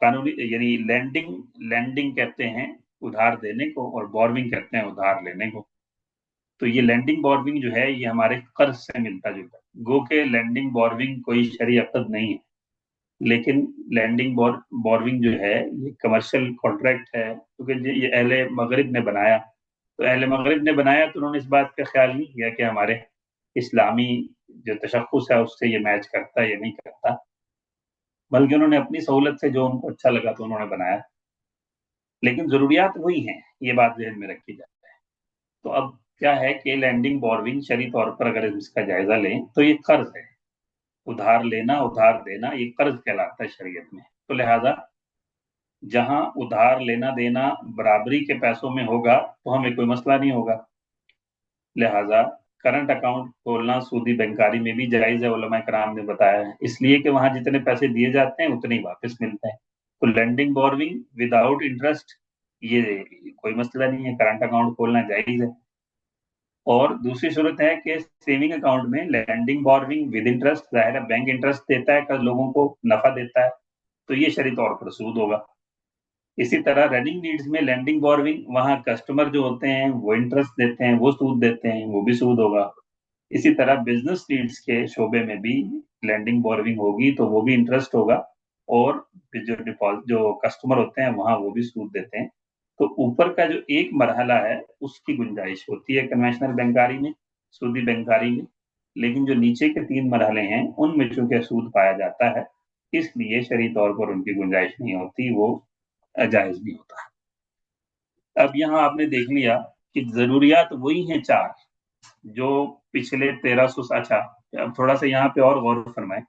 قانونی یعنی لینڈنگ کہتے ہیں ادھار دینے کو, اور بوروئنگ کہتے ہیں ادھار لینے کو. تو یہ لینڈنگ بوروئنگ جو ہے یہ ہمارے قرض سے ملتا جلتا ہے. گو کہ لینڈنگ بوروئنگ کوئی شرعی عقد نہیں ہے, لیکن لینڈنگ بوروئنگ جو ہے یہ کمرشل کانٹریکٹ ہے, کیونکہ یہ اہل مغرب نے بنایا. تو اہل مغرب نے بنایا تو انہوں نے اس بات کا خیال نہیں کیا کہ ہمارے اسلامی جو تشخص ہے اس سے یہ میچ کرتا ہے یا نہیں کرتا, بلکہ انہوں نے اپنی سہولت سے جو ان کو اچھا لگا تو انہوں نے بنایا. لیکن ضروریات وہی ہیں, یہ بات ذہن میں رکھی جائے. تو اب کیا ہے کہ لینڈنگ بوروئنگ شرعی طور پر اگر اس کا جائزہ لیں تو یہ قرض ہے, ادھار لینا ادھار دینا یہ قرض کہلاتا ہے شریعت میں. تو لہذا جہاں ادھار لینا دینا برابری کے پیسوں میں ہوگا تو ہمیں کوئی مسئلہ نہیں ہوگا. لہذا کرنٹ اکاؤنٹ کھولنا سودی بینکاری میں بھی جائز ہے, علماء کرام نے بتایا ہے, اس لیے کہ وہاں جتنے پیسے دیے جاتے ہیں اتنے ہی واپس ملتے ہیں. تو لینڈنگ بوروئنگ وداؤٹ انٹرسٹ یہ کوئی مسئلہ نہیں ہے, کرنٹ اکاؤنٹ کھولنا جائز ہے. اور دوسری صورت ہے کہ سیونگ اکاؤنٹ میں لینڈنگ بوروئنگ ود انٹرسٹ, ظاہر ہے بینک انٹرسٹ دیتا ہے, لوگوں کو نفع دیتا ہے, تو یہ شرعی طور پر سود ہوگا. اسی طرح رننگ نیڈز میں لینڈنگ بوروئنگ, وہاں کسٹمر جو ہوتے ہیں وہ انٹرسٹ دیتے ہیں, وہ سود دیتے ہیں, وہ بھی سود ہوگا. اسی طرح بزنس نیڈز کے شعبے میں بھی لینڈنگ بوروئنگ ہوگی تو وہ بھی انٹرسٹ ہوگا, اور جو کسٹمر ہوتے ہیں وہاں وہ بھی سود دیتے ہیں. تو اوپر کا جو ایک مرحلہ ہے اس کی گنجائش ہوتی ہے کنونشنل بینکاری میں, سودی بینکاری میں, لیکن جو نیچے کے تین مرحلے ہیں ان میں چونکہ سود پایا جاتا ہے اس لیے شرعی طور پر ان کی گنجائش نہیں ہوتی, وہ جائز بھی ہوتا ہے. اب یہاں آپ نے دیکھ لیا کہ ضروریات وہی ہیں چار جو پچھلے 1300. اچھا اب تھوڑا سا یہاں پہ اور غور فرمائیں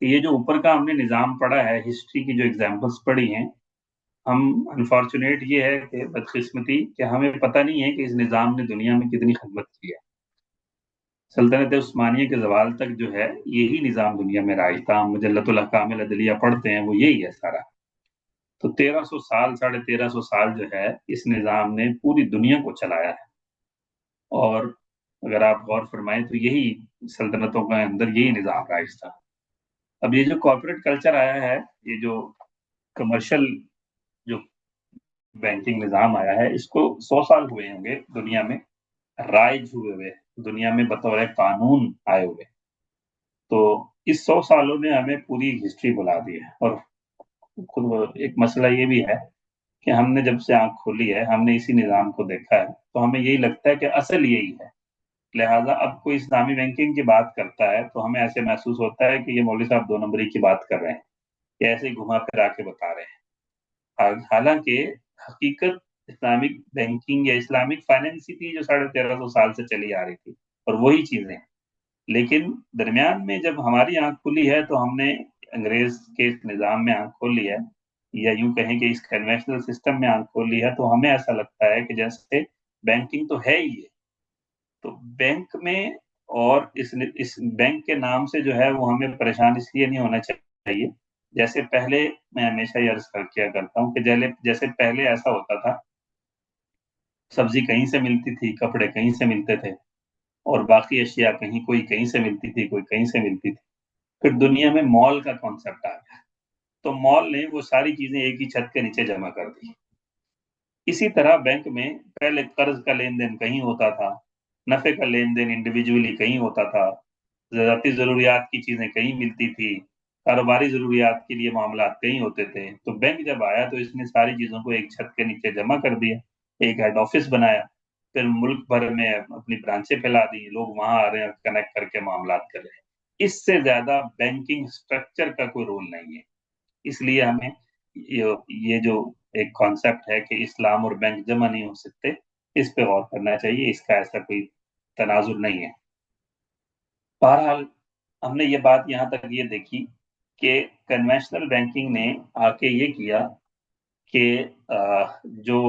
کہ یہ جو اوپر کا ہم نے نظام پڑھا ہے, ہسٹری کی جو ایگزامپلس پڑھی ہیں, ہم انفارچونیٹ یہ ہے کہ بدقسمتی کہ ہمیں پتہ نہیں ہے کہ اس نظام نے دنیا میں کتنی خدمت کی ہے. سلطنت عثمانیہ کے زوال تک جو ہے یہی نظام دنیا میں رائج تھا. ہم مجلۃ الاحکام العدلیہ پڑھتے ہیں, وہ یہی ہے سارا. تو 1300 سال 1350 سال جو ہے اس نظام نے پوری دنیا کو چلایا ہے. اور اگر آپ غور فرمائیں تو یہی سلطنتوں کے اندر یہی نظام رائج تھا. اب یہ جو کارپوریٹ کلچر آیا ہے, یہ جو کمرشل جو بینکنگ نظام آیا ہے, اس کو 100 سال ہوئے ہوں گے دنیا میں رائج ہوئے, دنیا میں بطور قانون آئے ہوئے. تو اس 100 سالوں نے ہمیں پوری ہسٹری بلا دی ہے. اور خود ایک مسئلہ یہ بھی ہے کہ ہم نے جب سے آنکھ کھولی ہے ہم نے اسی نظام کو دیکھا ہے, تو ہمیں یہی لگتا ہے کہ اصل یہی ہے. لہٰذا اب کوئی اسلامی بینکنگ کی بات کرتا ہے تو ہمیں ایسے محسوس ہوتا ہے کہ یہ مولوی صاحب 2 نمبری کی بات کر رہے ہیں, یا ایسے ہی گھما پھرا کے بتا رہے ہیں. حالانکہ حقیقت اسلامک بینکنگ یا اسلامک فائنینس ہی تھی جو 1350 سال سے چلی آ رہی تھی، اور وہی چیزیں. لیکن درمیان میں جب ہماری آنکھ کھلی ہے تو ہم نے انگریز کے نظام میں آنکھ کھول لی ہے، یا یوں کہیں کہ اس کنوینشنل سسٹم میں آنکھ کھول لی ہے، تو ہمیں ایسا لگتا ہے کہ جیسے بینکنگ تو ہے ہی ہے. تو بینک میں اور اس بینک کے نام سے جو ہے وہ ہمیں پریشان اس لیے نہیں ہونا چاہیے. جیسے پہلے میں ہمیشہ یہ عرض کیا کرتا ہوں کہ جیسے پہلے ایسا ہوتا تھا، سبزی کہیں سے ملتی تھی، کپڑے کہیں سے ملتے تھے، اور باقی اشیاء کوئی کہیں سے ملتی تھی، کوئی کہیں سے ملتی تھی. پھر دنیا میں مال کا کانسیپٹ آ گیا، تو مال نے وہ ساری چیزیں ایک ہی چھت کے نیچے جمع کر دی. اسی طرح بینک میں پہلے قرض کا لین دین کہیں ہوتا تھا، نفع کا لین دین انڈیویجولی کہیں ہوتا تھا، ذاتی ضروریات کی چیزیں کہیں ملتی تھی، کاروباری ضروریات کے لیے معاملات کہیں ہوتے تھے. تو بینک جب آیا تو اس نے ساری چیزوں کو ایک چھت کے نیچے جمع کر دیا، ایک ہیڈ آفس بنایا، پھر ملک بھر میں اپنی برانچیں پھیلا دی، لوگ وہاں آ رہے ہیں، کنیکٹ کر کے معاملات کر رہے ہیں. اس سے زیادہ بینکنگ سٹرکچر کا کوئی رول نہیں ہے. اس لیے ہمیں یہ جو ایک کانسیپٹ ہے کہ اسلام اور بینک جمع نہیں ہو سکتے، اس پہ غور کرنا چاہیے. اس کا ایسا کوئی تناظر نہیں ہے. بہرحال ہم نے یہ بات یہاں تک یہ دیکھی کہ کنونشنل بینکنگ نے آ کے یہ کیا کہ جو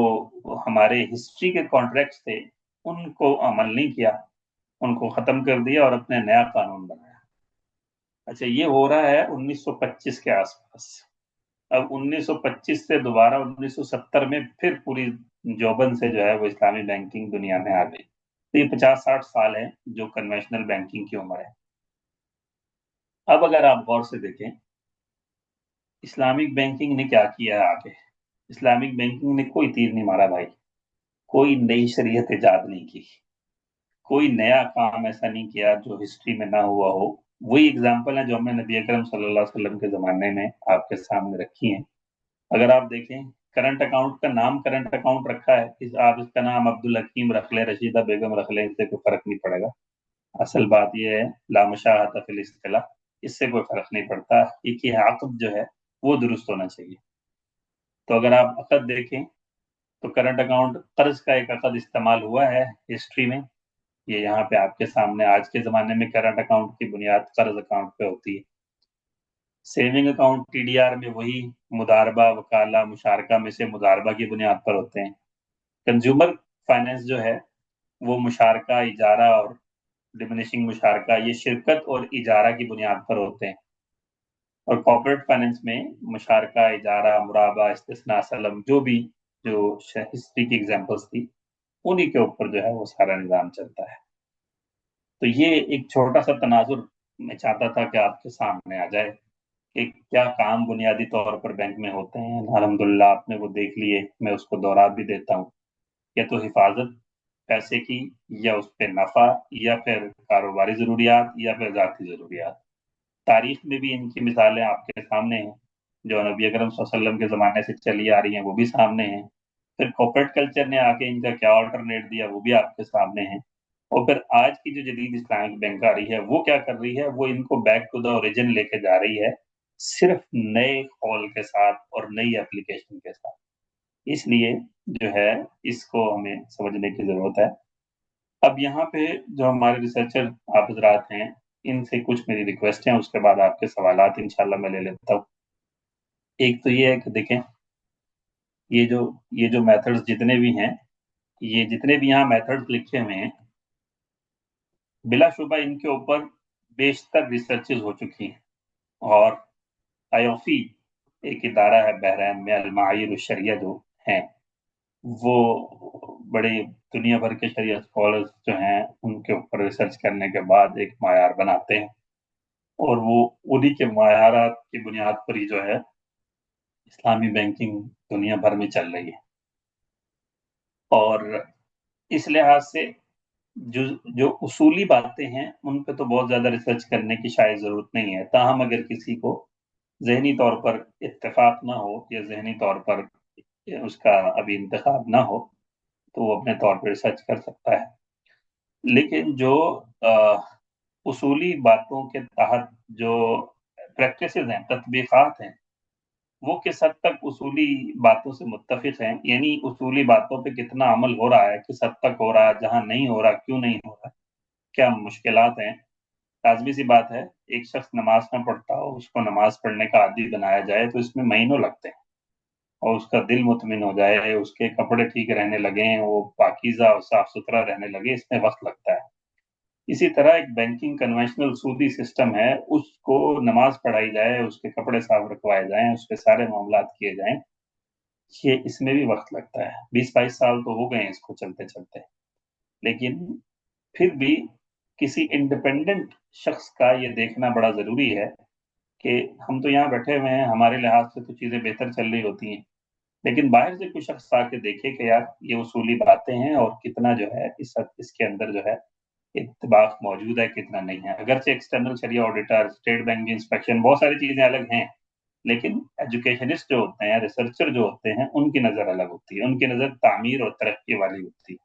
ہمارے ہسٹری کے کانٹریکٹس تھے ان کو عمل نہیں کیا، ان کو ختم کر دیا اور اپنے نیا قانون بنایا. اچھا، یہ ہو رہا ہے 1925 کے آس پاس. اب 1925 سے دوبارہ 1970 میں پھر پوری جوبن سے جو ہے وہ اسلامی بینکنگ دنیا میں آ گئی. تو یہ 50-60 سال ہے جو کنونشنل بینکنگ کی عمر ہے. اب اگر آپ غور سے دیکھیں اسلامک بینکنگ نے کیا کیا ہے آگے. اسلامک بینکنگ نے کوئی تیر نہیں مارا بھائی، کوئی نئی شریعت ایجاد نہیں کی، کوئی نیا کام ایسا نہیں کیا جو ہسٹری میں نہ ہوا ہو. وہی اگزامپل ہے جو ہم نے نبی اکرم صلی اللہ علیہ وسلم کے زمانے میں آپ کے سامنے رکھی ہیں. اگر آپ دیکھیں کرنٹ اکاؤنٹ کا نام کرنٹ اکاؤنٹ رکھا ہے، آپ اس کا نام عبد الحکیم رکھ لیں، رشیدہ بیگم رکھ لیں، اس سے کوئی فرق نہیں پڑے گا. اصل بات یہ ہے لا مشاہۃ فی الاصطلاح، اس سے کوئی فرق نہیں پڑتا. ایک یہ عقد جو ہے وہ درست ہونا چاہیے. تو اگر آپ عقد دیکھیں تو کرنٹ اکاؤنٹ قرض کا ایک عقد استعمال ہوا ہے ہسٹری میں. یہ یہاں پہ آپ کے سامنے آج کے زمانے میں کرنٹ اکاؤنٹ کی بنیاد قرض اکاؤنٹ پہ ہوتی ہے. Saving account T D R میں وہی مداربہ، وکالہ، مشارکہ میں سے مداربہ کی بنیاد پر ہوتے ہیں. کنزیومر فائنینس جو ہے وہ مشارکہ، اجارہ اور ڈیمنیشنگ مشارکہ، یہ شرکت اور اجارہ کی بنیاد پر ہوتے ہیں. اور کارپوریٹ فائنینس میں مشارکہ، اجارہ، مرابہ، استثناء، سلم، جو ہسٹری کی ایگزامپلس تھی انہی کے اوپر جو ہے وہ سارا نظام چلتا ہے. تو یہ ایک چھوٹا سا تناظر میں چاہتا تھا کہ آپ کے سامنے آ جائے کہ کیا کام بنیادی طور پر بینک میں ہوتے ہیں. الحمدللہ آپ نے وہ دیکھ لیے، میں اس کو دوہرا بھی دیتا ہوں. یا تو حفاظت پیسے کی، یا اس پہ نفع، یا پھر کاروباری ضروریات، یا پھر ذاتی ضروریات. تاریخ میں بھی ان کی مثالیں آپ کے سامنے ہیں، جو نبی اکرم صلی اللہ علیہ وسلم کے زمانے سے چلی آ رہی ہیں وہ بھی سامنے ہیں. پھر کارپوریٹ کلچر نے آ کے ان کا کیا آلٹرنیٹ دیا وہ بھی آپ کے سامنے ہیں. اور پھر آج کی جو جدید اسلامک بینک آ رہی ہے وہ کیا کر رہی ہے، وہ ان کو بیک ٹو دا اوریجن لے کے جا رہی ہے، صرف نئے قول کے ساتھ اور نئی اپلیکیشن کے ساتھ. اس لیے جو ہے اس کو ہمیں سمجھنے کی ضرورت ہے. اب یہاں پہ جو ہمارے ریسرچر آپ حضرات ہیں ان سے کچھ میری ریکویسٹ ہیں، اس کے بعد آپ کے سوالات انشاءاللہ میں لے لیتا ہوں. ایک تو یہ ہے کہ دیکھیں یہ جو میتھڈز جتنے بھی ہیں، یہ جتنے بھی یہاں میتھڈز لکھے ہوئے ہیں، بلا شبہ ان کے اوپر بیشتر ریسرچز ہو چکی ہیں. اور آیوفی ایک ادارہ ہے بحرین میں، المعایر الشریعہ جو ہیں وہ بڑے دنیا بھر کے شریعہ اسکالرز جو ہیں ان کے اوپر ریسرچ کرنے کے بعد ایک معیار بناتے ہیں، اور وہ انہی کے معیارات کی بنیاد پر ہی جو ہے اسلامی بینکنگ دنیا بھر میں چل رہی ہے. اور اس لحاظ سے جو اصولی باتیں ہیں ان پہ تو بہت زیادہ ریسرچ کرنے کی شاید ضرورت نہیں ہے. تاہم اگر کسی کو ذہنی طور پر اتفاق نہ ہو یا ذہنی طور پر اس کا ابھی انتخاب نہ ہو تو وہ اپنے طور پہ ریسرچ کر سکتا ہے. لیکن جو اصولی باتوں کے تحت جو پریکٹسز ہیں، تطبیقات ہیں، वो किस हद तक उसूली बातों से मुत्तफिक हैं, यानी उसूली बातों पे कितना अमल हो रहा है, किस हद तक हो रहा है, जहां नहीं हो रहा क्यों नहीं हो रहा, क्या मुश्किलात हैं। लाजमी सी बात है, एक शख्स नमाज ना पढ़ता हो, उसको नमाज पढ़ने का आदी बनाया जाए तो इसमें महीनों लगते हैं, और उसका दिल मुतमिन हो जाए, उसके कपड़े ठीक रहने लगे, वो पाकीज़ा और साफ सुथरा रहने लगे, इसमें वक्त लगता है। इसी तरह एक बैंकिंग कन्वेंशनल सूदी सिस्टम है, उसको नमाज पढ़ाई जाए, उसके कपड़े साफ रखवाए जाएं, उसके सारे मामलात किए जाएं, ये इसमें भी वक्त लगता है। 20-22 साल तो हो गए हैं इसको चलते चलते। लेकिन फिर भी किसी इंडिपेंडेंट शख्स का ये देखना बड़ा जरूरी है कि हम तो यहाँ बैठे हुए हैं, हमारे लिहाज से तो चीजें बेहतर चल रही होती हैं, लेकिन बाहर से कोई शख्स आके देखे कि यार ये उसूली बातें हैं और कितना जो है इसके अंदर जो है इत्तेफाक मौजूद है, कितना नहीं है। अगरचे एक्सटर्नल शरिया ऑडिटर, स्टेट बैंक इंस्पेक्शन, बहुत सारी चीजें अलग हैं, लेकिन एजुकेशनिस्ट जो होते हैं, रिसर्चर जो होते हैं, उनकी नज़र अलग होती है, उनकी नज़र तामीर और तरक्की वाली होती है।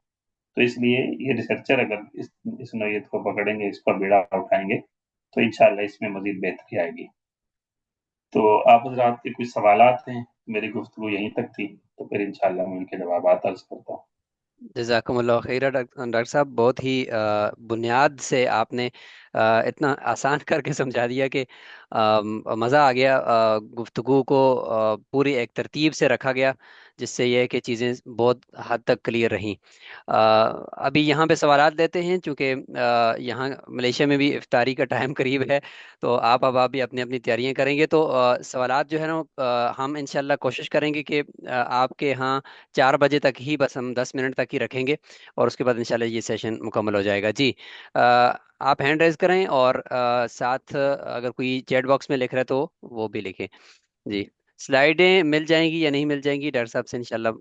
तो इसलिए ये रिसर्चर अगर इस नोयत को पकड़ेंगे, इसका बीड़ा उठाएंगे, तो इंशाल्लाह इसमें मजीद बेहतरी आएगी। तो आप हजरात के कुछ सवालात हैं, मेरी गुफ्तगू यहीं तक थी, तो फिर इंशाल्लाह मैं उनके जवाब अर्ज करता हूँ। जज़ाकुमुल्लाह खैर डॉक्टर साहब, बहुत ही बुनियाद से आपने इतना आसान करके समझा दिया कि मज़ा आ गया। गुफ्तगू को पूरी एक तरतीब से रखा गया, जिससे यह है कि चीज़ें बहुत हद तक क्लियर रहीं। अभी यहाँ पे सवालात लेते हैं, चूँकि यहाँ मलेशिया में भी इफ्तारी का टाइम करीब है, तो आप भी अपनी अपनी तैयारियां करेंगे, तो सवालात जो है ना, हम इंशाल्लाह कोशिश करेंगे कि आपके यहाँ 4 बजे तक ही, बस हम 10 मिनट तक ही रखेंगे, और उसके बाद इंशाल्लाह ये सेशन मुकम्मल हो जाएगा जी। आप हैंड रेज करें, और साथ अगर कोई चैट बॉक्स में लिख रहा है तो वो भी लिखें जी। स्लाइडें मिल जाएंगी या नहीं मिल जाएंगी, डॉक्टर साहब से इंशाल्लाह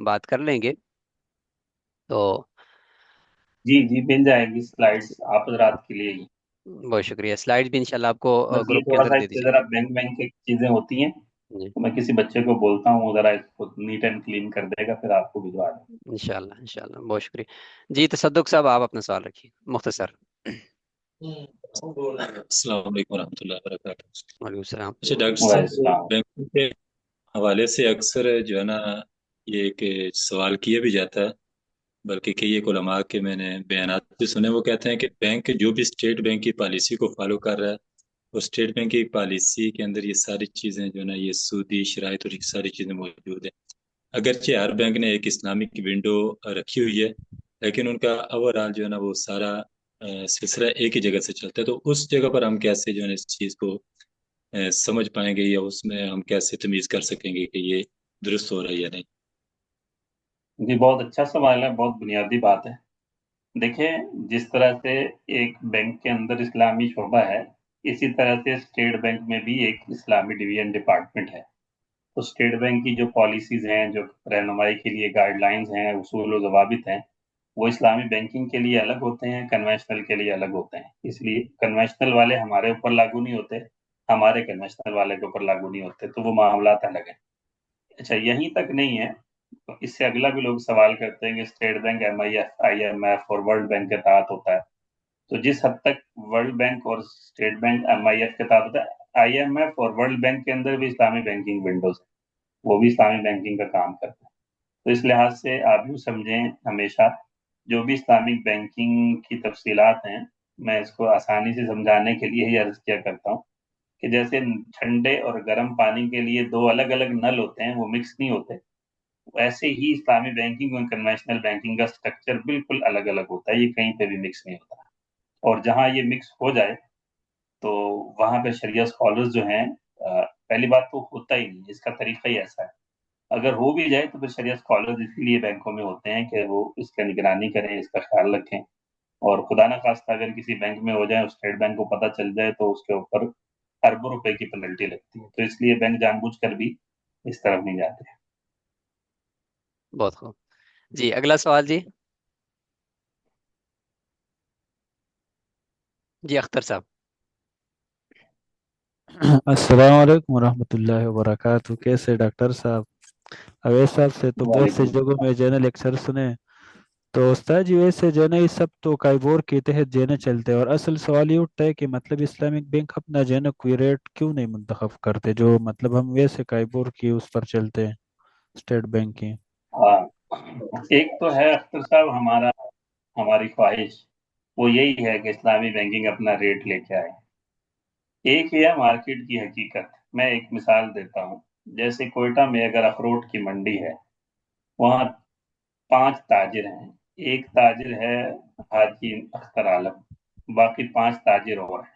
बात कर लेंगे। तो जी जी, मिल जाएगी स्लाइड्स आप हजरात के लिए ही। बहुत शुक्रिया। स्लाइड्स भी इंशाल्लाह आपको बस ये ग्रुप के थोड़ा अंदर सा दे इस दी पे जाएगी जरा बैंक बैंक की चीजें होती हैं, जी। तो मैं किसी बच्चे को बोलता हूँ, जरा इसको नीट एंड क्लीन कर देगा, फिर आपको भिजवा दें। इंशाल्लाह इंशाल्लाह, बहुत शुक्रिया जी। तसद्दुक साहब, आप अपना सवाल रखिए मुख्तसर। अस्सलाम वालेकुम रहमतुल्लाहि व बरकातहू। वालेकुम सलाम। अच्छा डॉक्टर वाह साहब, इस्लाम। बैंकिंग के हवाले से अक्सर जो है ना, ये एक सवाल किया भी जाता है, बल्कि कई एक उलमा के मैंने बयानात भी सुने। वो कहते हैं कि बैंक जो भी स्टेट बैंक की पॉलिसी को फॉलो कर रहा है, और स्टेट बैंक की पॉलिसी के अंदर ये सारी चीज़ें जो है ना, ये सूदी शराइत और ये सारी चीज़ें मौजूद हैं। अगरचे हर बैंक ने एक इस्लामिक विंडो रखी हुई है, लेकिन उनका ओवरऑल जो है ना, वो सारा सिलसिला एक ही जगह से चलता है। तो उस जगह पर हम कैसे जो है ना इस चीज़ को समझ पाएंगे, या उसमें हम कैसे तमीज कर सकेंगे कि ये दुरुस्त हो रहा है या नहीं? जी, बहुत अच्छा सवाल है, बहुत बुनियादी बात है। देखें, जिस तरह से एक बैंक के अंदर इस्लामी शोबा है, इसी तरह से स्टेट बैंक में भी एक इस्लामी डिवीजन डिपार्टमेंट है। तो स्टेट बैंक की जो पॉलिसीज हैं, जो रहनुमाई के लिए गाइडलाइंस हैं, उसूल और जवाबित हैं, वो इस्लामी बैंकिंग के लिए अलग होते हैं, कन्वेंशनल के लिए अलग होते हैं। इसलिए कन्वेंशनल वाले हमारे ऊपर लागू नहीं होते, हमारे कन्वेंशनल वाले के ऊपर लागू नहीं होते, तो वो मामलात अलग है। अच्छा, यहीं तक नहीं है, तो इससे अगला भी लोग सवाल करते हैं कि स्टेट बैंक MIF IMF और वर्ल्ड बैंक के तहत होता है। तो जिस हद तक वर्ल्ड बैंक और स्टेट बैंक MIF के तहत होता है, IMF और वर्ल्ड बैंक के अंदर भी इस्लामी बैंकिंग विंडोज है, वो भी इस्लामी बैंकिंग का काम करते हैं। तो इस लिहाज से आप यूँ समझें, हमेशा जो भी इस्लामिक बैंकिंग की तफसीलात हैं, मैं इसको आसानी से समझाने के लिए ही अर्ज किया करता हूँ कि जैसे ठंडे और गर्म पानी के लिए दो अलग अलग नल होते हैं, वो मिक्स नहीं होते, वैसे ही इस्लामी बैंकिंग और कन्वेंशनल बैंकिंग का स्ट्रक्चर बिल्कुल अलग अलग होता है, ये कहीं पे भी मिक्स नहीं होता। और जहाँ ये मिक्स हो जाए, तो वहाँ पे शरिया स्कॉलर्स जो हैं, पहली बात तो होता ही नहीं, इसका तरीका ही ऐसा है। अगर हो भी जाए तो फिर शरिया स्कॉलर्स इसीलिए बैंकों में होते हैं कि वो इसका निगरानी करें, इसका ख्याल रखें। और खुदा ना खास्ता अगर किसी बैंक में हो जाए, स्टेट बैंक को पता चल जाए, तो उसके ऊपर अरबों रुपए की पेनल्टी लगती है। तो इसलिए बैंक जानबूझकर भी इस तरफ नहीं जाते। बहुत खूब जी। अगला सवाल जी। जी अख्तर साहब। अस्सलाम वालेकुम रहमतुल्लाहि व बरकातहू। कैसे डॉक्टर साहब? अवैध साहब से तो बहुत से वालेकुम जगहों में जर्नल लेक्चर सुने, तो उस्ताद जी वैसे जो है ना ये सब तो काइबोर के तहत जो है ना चलते हैं, और असल सवाल ये उठता है कि मतलब इस्लामिक बैंक अपना जो है ना कोई रेट क्यों नहीं मुंतखब करते, जो मतलब हम वैसे काइबोर की उस पर चलते हैं, स्टेट बैंक की। हाँ, एक तो है अख्तर साहब, हमारी ख्वाहिश वो यही है कि इस्लामी बैंकिंग अपना रेट लेके आए। एक ही है मार्केट की हकीकत। मैं एक मिसाल देता हूँ। जैसे कोयटा में अगर अखरोट की मंडी है, वहाँ 5 ताजिर हैं। एक ताजिर है हाजी अख्तर आलम, बाकी 5 ताजिर और हैं।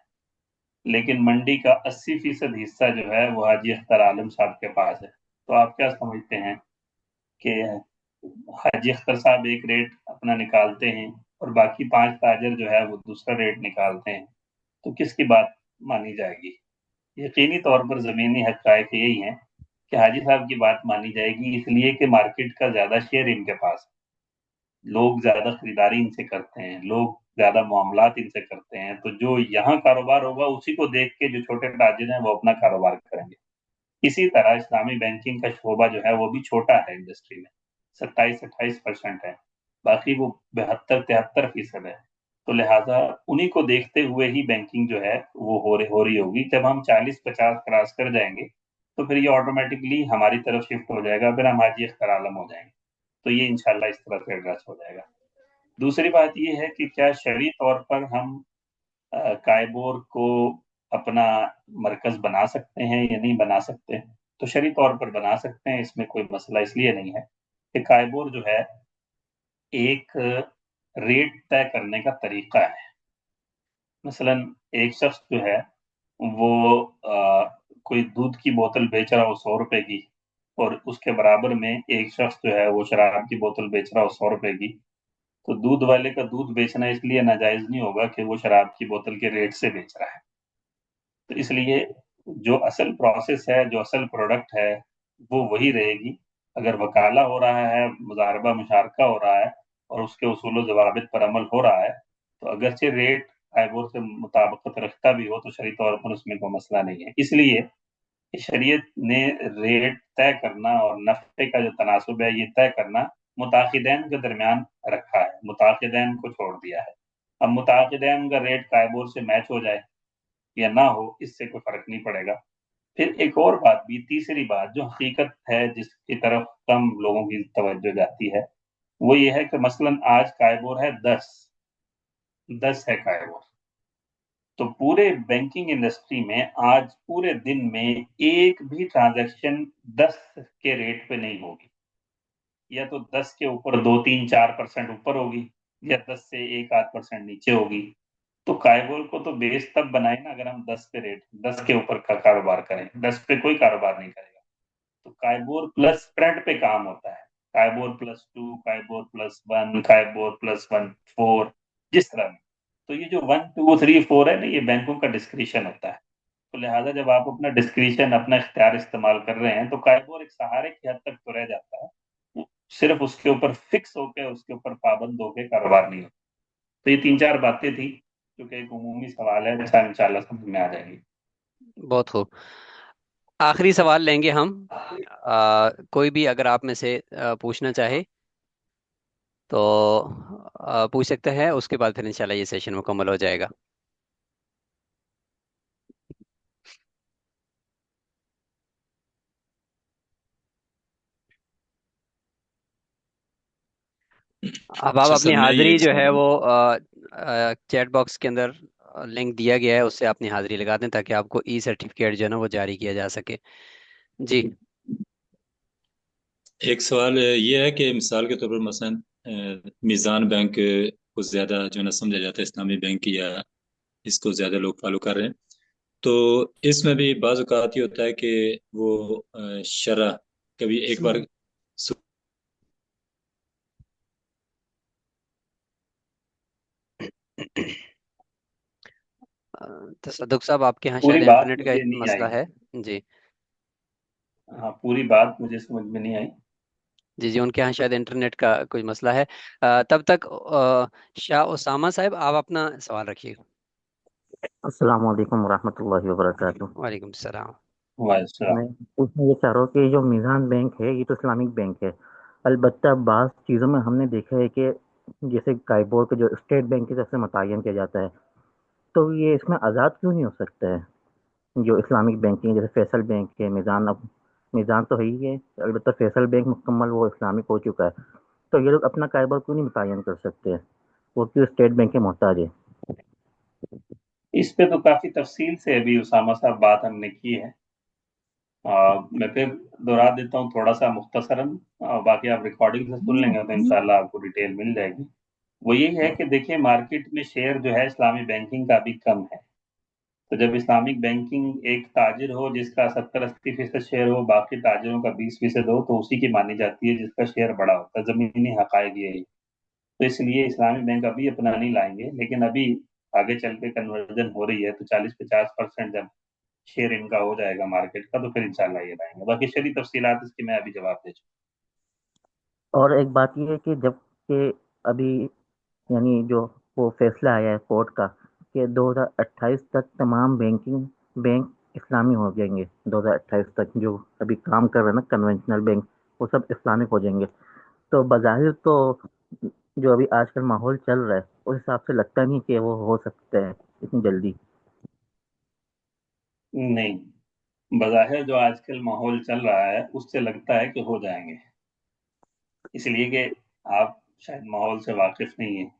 लेकिन मंडी का 80% हिस्सा जो है वो हाजी अख्तर आलम साहब के पास है। तो आप क्या समझते हैं कि हाजी अख्तर साहब एक रेट अपना निकालते हैं और बाकी 5 ताजिर जो है वो दूसरा रेट निकालते हैं, तो किसकी बात मानी जाएगी? यकीनी तौर पर जमीनी हक़ाइक़ यही हैं कि हाजी साहब की बात मानी जाएगी, इसलिए कि मार्केट का ज्यादा शेयर इनके पास है। लोग ज्यादा खरीदारी इनसे करते हैं, लोग ज्यादा मामलात इनसे करते हैं, तो जो यहाँ कारोबार होगा उसी को देख के जो छोटे ताजिर हैं वो अपना कारोबार करेंगे। इसी तरह इस्लामी बैंकिंग का शोबा जो है वो भी छोटा है इंडस्ट्री में, 27-28% है। बाकी वो 72-73% है। तो लिहाजा उन्हीं को देखते हुए ही बैंकिंग जो है वो हो रही होगी। जब हम 40-50 क्रॉस कर जाएंगे तो फिर ये ऑटोमेटिकली हमारी तरफ शिफ्ट हो जाएगा, फिर हम हाजी अख्तर आलम हो जाएंगे। तो ये इंशाल्लाह इस तरह से एड्रेस हो जाएगा। दूसरी बात ये है कि क्या शरई तौर पर हम कायबोर को अपना मरकज बना सकते हैं या नहीं बना सकते? तो शरई तौर पर बना सकते हैं, इसमें कोई मसला इसलिए नहीं है कि कायबोर जो है एक रेट तय करने का तरीका है। मसलन एक शख्स जो है वो कोई दूध की बोतल बेच रहा हो 100 रुपए की, और उसके बराबर में एक शख्स जो है वो शराब की बोतल बेच रहा हो 100 रुपए की, तो दूध वाले का दूध बेचना इसलिए नाजायज नहीं होगा कि वो शराब की बोतल के रेट से बेच रहा है। तो इसलिए जो असल प्रोसेस है, जो असल प्रोडक्ट है, वो वही रहेगी। अगर वकाला हो रहा है, मुजारबा मुशारका हो रहा है और उसके उसूल जवाबित पर अमल हो रहा है, तो अगरचे रेट आइबोर से मुताबिकत रखता भी हो तो शरई तौर पर उसमें कोई मसला नहीं है। इसलिए शरीयत ने रेट तय करना और नफ़े का जो तनासुब है ये तय करना मुताकिदैन के दरमियान रखा है, मुताकिदैन को छोड़ दिया है। अब मुताकिदैन का रेट कायबोर से मैच हो जाए या ना हो, इससे कोई फर्क नहीं पड़ेगा। फिर एक और बात भी, तीसरी बात जो हकीकत है जिसकी तरफ कम लोगों की तवज्जो जाती है, वो ये है कि मसलन आज कायबोर है 10, 10 है कायबोर। तो पूरे बैंकिंग इंडस्ट्री में आज पूरे दिन में एक भी ट्रांजैक्शन 10 के रेट पे नहीं होगी। या तो 10 के ऊपर 2-3-4% ऊपर होगी, या 10 से 1-8% नीचे होगी। तो कायबोल को तो बेस तब बनाए ना अगर हम 10 पे रेट 10 के ऊपर का कारोबार करें, 10 पे कोई कारोबार नहीं करेगा। तो कायबोर प्लस स्प्रेड पे काम होता है। कायबोर +2, कायबोर +1, कायबोर +1 4, जिस तरह में। तो ये जो 1 2 3 4 है ना, ये बैंकों का डिस्क्रिशन होता है। तो लिहाजा जब आप अपना डिस्क्रिशन, अपना इख्तियार इस्तेमाल कर रहे हैं तो कायबोर एक सहारे की हद तक तो रह जाता है। वो सिर्फ उसके ऊपर फिक्स होके, उसके ऊपर पाबंद होके कारोबार नहीं होता। तो ये 3-4 बातें थी, जो कि एक उमूमी सवाल है, जैसा इंशाल्लाह समझ में आ जाएगी। बहुत खूब। आखिरी सवाल लेंगे हम। कोई भी अगर आप में से पूछना चाहे तो पूछ सकते हैं, उसके बाद फिर इंशाल्लाह ये सेशन मुकम्मल हो जाएगा। अब आप अच्छा अपनी सर, मैं ये हाजिरी एक जो है सवाल। वो चैट बॉक्स के अंदर लिंक दिया गया है, उससे अपनी हाजिरी लगा दें ताकि आपको ई सर्टिफिकेट जो है ना वो जारी किया जा सके। जी। एक सवाल ये है कि मिसाल के तौर पर मसलन मीज़ान बैंक को ज़्यादा जो है ना समझा जाता है इस्लामी बैंक, या इसको ज़्यादा लोग फॉलो कर रहे हैं। तो इसमें भी बाज़ औक़ात ये होता है कि वो शरह कभी एक बार तो सदुक साहब, आपके यहाँ पूरी शायद बात इंटरनेट का मुझे नहीं मसला आई। है। जी। हाँ, पूरी बात मुझे समझ में नहीं आई। जी जी, उनके यहाँ शायद इंटरनेट का कोई मसला है। तब तक शाह उसामा साहब, आप अपना सवाल रखिए। अस्सलाम वालेकुम वरहमतुल्लाहि वबरकातुह। वालेकुम सलाम। वाह। मैं पूछना ये चाह रहा हूँ कि जो मीज़ान बैंक है ये तो इस्लामिक बैंक है। अलबत्ता बाज़ चीज़ों में हमने देखा है कि जैसे काइबोर के जो स्टेट बैंक की तरफ से मुतय्यन किया जाता है, तो ये इसमें आज़ाद क्यों नहीं हो सकता है? जो इस्लामिक बैंकिंग जैसे फैसल बैंक है, मिज़ान, अब मिज़ान तो है ही है, अलबत्ता फैसल बैंक मुकम्मल वो इस्लामिक हो चुका है, तो ये लोग अपना कारोबार क्यों नहीं मुतय्यन कर सकते हैं? वो क्यों स्टेट बैंक के मोहताज है? इस पे तो काफी तफसील से अभी उसामा साहब बात हमने की है। मैं फिर दोहरा देता हूँ थोड़ा सा मुख्तसरन, बाकी आप रिकॉर्डिंग से सुन लेंगे तो इंशाल्लाह आपको डिटेल मिल जाएगी। वो यही है कि देखिए, मार्केट में शेयर जो है इस्लामी बैंकिंग का भी कम है। तो जब इस्लामिक बैंकिंग एक ताजिर हो जिसका 70-80% शेयर हो, बाकी ताजिरों का 20% हो, तो उसी की मानी जाती है जिसका शेयर बड़ा होता है। जमीनी हकायक यही। तो इसलिए इस्लामी बैंक अभी अपना नहीं लाएंगे, लेकिन अभी आगे चल के कन्वर्जन हो रही है, तो 40-50% जब शेयर इनका हो जाएगा मार्केट का, तो फिर इंशाल्लाह ये लाएंगे। बाकी शरी तफसीलात इसकी मैं अभी जवाब दे चुका और एक बात ये है कि जब के अभी यानी जो वो फैसला आया है कोर्ट का कि 2028 तक तमाम बैंक इस्लामी हो जाएंगे, 2028 तक जो अभी काम कर रहे हैं ना कन्वेंशनल बैंक, वो सब इस्लामिक हो जाएंगे। तो बज़ाहिर तो जो अभी आजकल माहौल चल रहा है उस हिसाब से लगता नहीं कि वो हो सकता है इतनी जल्दी। नहीं, बज़ाहिर जो आजकल माहौल चल रहा है उससे लगता है कि हो जाएंगे, इसलिए कि आप शायद माहौल से वाकिफ नहीं है।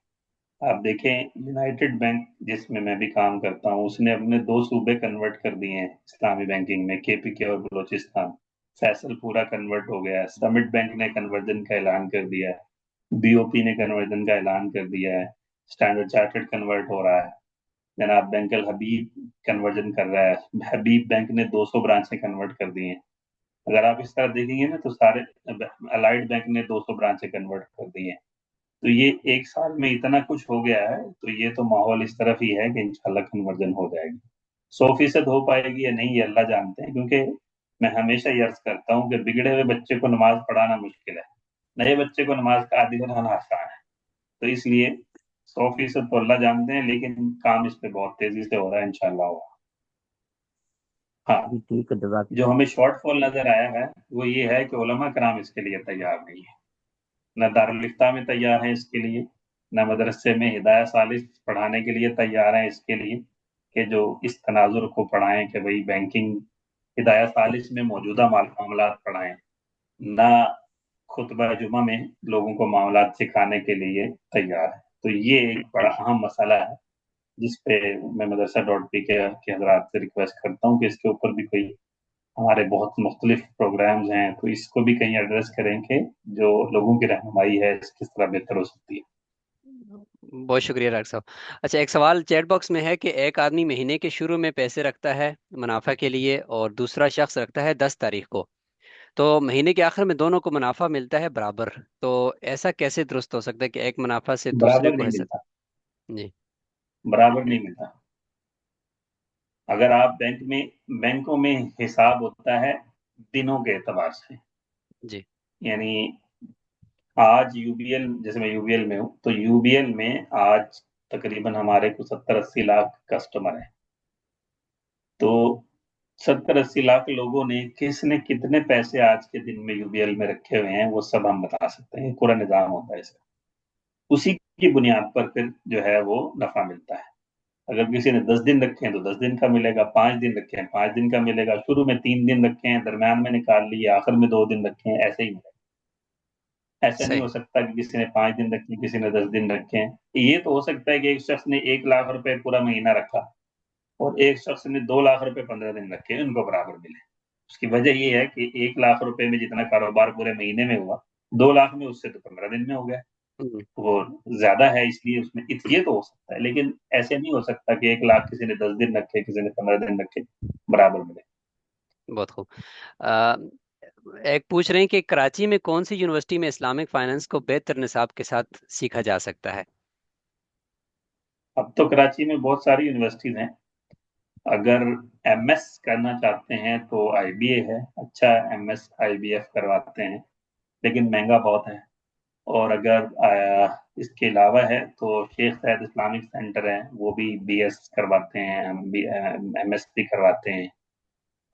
आप देखें, यूनाइटेड बैंक जिसमें मैं भी काम करता हूँ, उसने अपने 2 सूबे कन्वर्ट कर दिए हैं इस्लामी बैंकिंग में, केपीके और बलोचिस्तान। फैसल पूरा कन्वर्ट हो गया है। समिट बैंक ने कन्वर्जन का ऐलान कर दिया है। बीओपी ने कन्वर्जन का ऐलान कर दिया है। स्टैंडर्ड चार्टर्ड कन्वर्ट हो रहा है। जनाब बैंक अल हबीब कन्वर्जन कर रहा है। हबीब बैंक ने 200 ब्रांचें कन्वर्ट कर दी हैं। अगर आप इस तरह देखेंगे ना, तो सारे अलाइड बैंक ने 200 ब्रांचें कन्वर्ट कर दी हैं। तो ये एक साल में इतना कुछ हो गया है, तो ये तो माहौल इस तरफ ही है कि इंशाल्लाह कन्वर्जन हो जाएगी। 100% हो पाएगी या नहीं, ये अल्लाह जानते हैं, क्योंकि मैं हमेशा ये अर्ज करता हूँ कि बिगड़े हुए बच्चे को नमाज पढ़ाना मुश्किल है, नए बच्चे को नमाज का आदी बनाना आसान है। तो इसलिए 100% तो अल्लाह जानते हैं, लेकिन काम इस पे बहुत तेजी से हो रहा है, इंशाल्लाह होगा। हाँ, जी ठीक है, जजाक। जो हमें शॉर्टफॉल नजर आया है वो ये है कि उलमा कराम इसके लिए तैयार नहीं है। न दारुल इफ्ता में तैयार हैं इसके लिए, न मदरसे में हिदाया सालिस पढ़ाने के लिए तैयार हैं इसके लिए, कि जो इस तनाजुर को पढ़ाएं कि भाई बैंकिंग हिदाया सालिस में मौजूदा मामलात पढ़ाएं, ना खुतबा जुमा में लोगों को मामलात सिखाने के लिए तैयार है। तो ये एक बड़ा अहम मसला है, जिस पे मैं मदरसा.पी के हजरात से रिक्वेस्ट करता हूँ कि इसके ऊपर भी कोई, हमारे बहुत मुख्तलिफ प्रोग्राम्स हैं, तो इसको भी कहीं एड्रेस करें कि जो लोगों की रहनुमाई है इस किस तरह बेहतर हो सकती है। बहुत शुक्रिया डॉक्टर साहब। अच्छा, एक सवाल चैट बॉक्स में है कि एक आदमी महीने के शुरू में पैसे रखता है मुनाफा के लिए और दूसरा शख्स रखता है 10 तारीख को, तो महीने के आखिर में दोनों को मुनाफा मिलता है बराबर। तो ऐसा कैसे दुरुस्त हो सकता है कि एक मुनाफा से दूसरे बराबर को नहीं हिस्सा? मिलता। जी। बराबर नहीं मिलता। अगर आप बैंकों में हिसाब होता है दिनों के एतबार से। जी। यानी आज यूबीएल, जैसे मैं यूबीएल में हूँ, तो यूबीएल में आज तकरीबन हमारे को 70-80 लाख कस्टमर हैं। तो 70-80 लाख लोगों ने किसने कितने पैसे आज के दिन में यूबीएल में रखे हुए हैं, वो सब हम बता सकते हैं। पूरा निजाम होता है इसका। उसी की बुनियाद पर फिर जो है वो नफा मिलता है। अगर किसी ने 10 दिन रखे हैं तो 10 दिन का मिलेगा, 5 दिन रखे हैं 5 दिन का मिलेगा, शुरू में 3 दिन रखे हैं, दरम्यान में निकाल लिए, आखिर में 2 दिन रखे हैं, ऐसे ही मिलेगा। ऐसा नहीं सही। हो सकता कि किसी ने 5 दिन रखे, किसी ने 10 दिन रखे हैं। ये तो हो सकता है कि एक शख्स ने 1 लाख रुपए पूरा महीना रखा और एक शख्स ने 2 लाख रुपए 15 दिन रखे, उनको बराबर मिले। उसकी वजह ये है कि 1 लाख रुपए में जितना कारोबार पूरे महीने में हुआ, 2 लाख में उससे तो 15 दिन में हो गया। हम्म, वो ज्यादा है, इसलिए उसमें ये तो हो सकता है, लेकिन ऐसे नहीं हो सकता कि 1 लाख किसी ने 10 दिन रखे, किसी ने 15 दिन रखे, बराबर मिले। बहुत खूब। अ, एक पूछ रहे हैं कि कराची में कौन सी यूनिवर्सिटी में इस्लामिक फाइनेंस को बेहतर निसाब के साथ सीखा जा सकता है? अब तो कराची में बहुत सारी यूनिवर्सिटीज हैं। अगर एमएस करना चाहते हैं तो आईबीए है, अच्छा एमएस आईबीएफ करवाते हैं, लेकिन महंगा बहुत है। और अगर इसके अलावा है तो शेख सैयद इस्लामिक सेंटर है, वो भी बीएस करवाते हैं, एमएस भी करवाते हैं।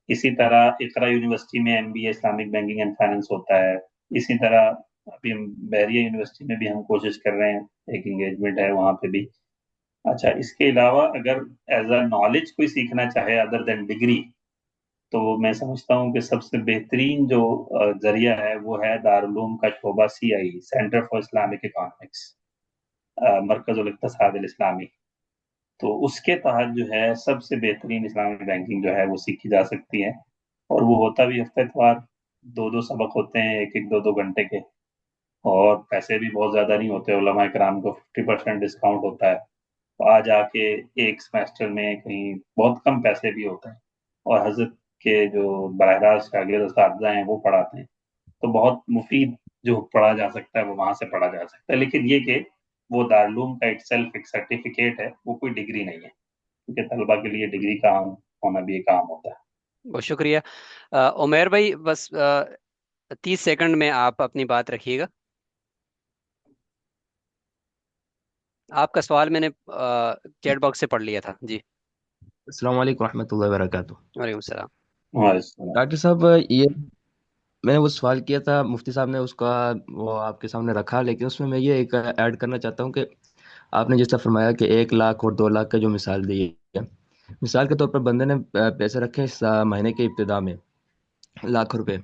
इसी तरह इकरा यूनिवर्सिटी में MBA Islamic banking and finance होता है। इसी तरह ابھی ہم بحریہ یونیورسٹی میں بھی ہم کوشش کر رہے ہیں، ایک انگیجمنٹ ہے وہاں پہ بھی۔ اچھا، اس کے علاوہ اگر ایز اے نالج کوئی سیکھنا چاہے ادر دین ڈگری، تو میں سمجھتا ہوں کہ سب سے بہترین جو ذریعہ ہے وہ ہے دارالعلوم کا شعبہ CIE، centre for Islamic economics, مرکز الاقتصاد الاسلامی۔ تو اس کے تحت جو ہے سب سے بہترین اسلامی بینکنگ جو ہے وہ سیکھی جا سکتی ہے، اور وہ ہوتا بھی ہفتے اتوار، دو دو سبق ہوتے ہیں، ایک ایک دو دو گھنٹے کے، اور پیسے بھی بہت زیادہ نہیں ہوتے، علماء کرام کو 50% ڈسکاؤنٹ ہوتا ہے، تو آ جا کے ایک سمیسٹر میں کہیں بہت کم پیسے بھی ہوتے ہیں، اور حضرت کے جو براہ راست شاگرد اساتذہ ہیں وہ پڑھاتے ہیں، تو بہت مفید جو پڑھا جا سکتا ہے وہ وہاں سے پڑھا جا سکتا ہے۔ لیکن یہ کہ وہ دارالعلوم کا اٹ سیلف ایک سرٹیفکیٹ ہے، وہ کوئی ڈگری نہیں ہے، کیونکہ طلبا کے لیے ڈگری کا ہونا بھی ایک عام ہوتا ہے۔ بہت شکریہ عمیر بھائی، بس 30 سیکنڈ میں آپ اپنی بات رکھیے گا۔ آپ کا سوال میں نے چیٹ باکس سے پڑھ لیا تھا جی۔ السلام علیکم ورحمۃ اللہ وبرکاتہ۔ وعلیکم السلام۔ وعلیکم السلام۔ ڈاکٹر صاحب، یہ میں نے وہ سوال کیا تھا، مفتی صاحب نے اس کا وہ آپ کے سامنے رکھا، لیکن اس میں یہ ایک ایڈ کرنا چاہتا ہوں کہ آپ نے جس طرح فرمایا کہ 1 لاکھ اور 2 لاکھ کا جو مثال دی ہے، مثال کے طور پر بندے نے پیسے رکھے مہینے کے ابتدا میں 1 لاکھ روپے،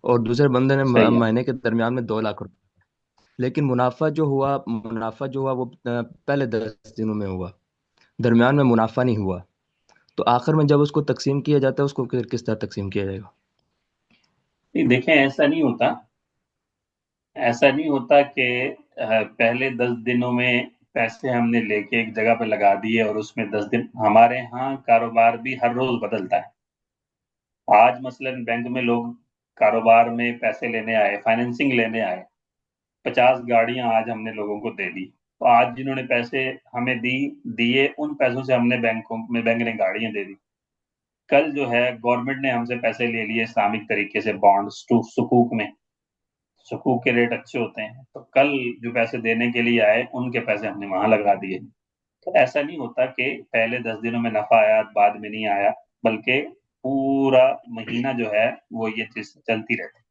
اور دوسرے بندے نے صحیح ہے۔ مہینے کے درمیان میں 2 لاکھ روپے، لیکن منافع جو ہوا وہ پہلے 10 دنوں میں ہوا، درمیان میں منافع نہیں ہوا، تو آخر میں جب اس کو تقسیم کیا جاتا ہے اس کو پھر کس طرح تقسیم کیا جائے گا؟ نہیں، دیکھیں، ایسا نہیں ہوتا کہ پہلے 10 دنوں میں پیسے ہم نے لے کے ایک جگہ پہ لگا دیے اور اس میں 10 دن، ہمارے ہاں کاروبار بھی ہر روز بدلتا ہے۔ آج مثلا بینک میں لوگ کاروبار میں پیسے لینے آئے، فائنینسنگ لینے آئے، 50 گاڑیاں آج ہم نے لوگوں کو دے دی، تو آج جنہوں نے پیسے ہمیں دیے، ان پیسوں سے ہم نے بینک نے گاڑیاں دے دی۔ کل جو ہے گورنمنٹ نے ہم سے پیسے لے لیے اسلامک طریقے سے، بانڈز سکوک میں، سکوک کے ریٹ اچھے ہوتے ہیں، تو کل جو پیسے دینے کے لیے آئے ان کے پیسے ہم نے وہاں لگا دیے۔ تو ایسا نہیں ہوتا کہ پہلے 10 دنوں میں نفع آیا بعد میں نہیں آیا، بلکہ پورا مہینہ جو ہے وہ یہ چیز چلتی رہتی ہے،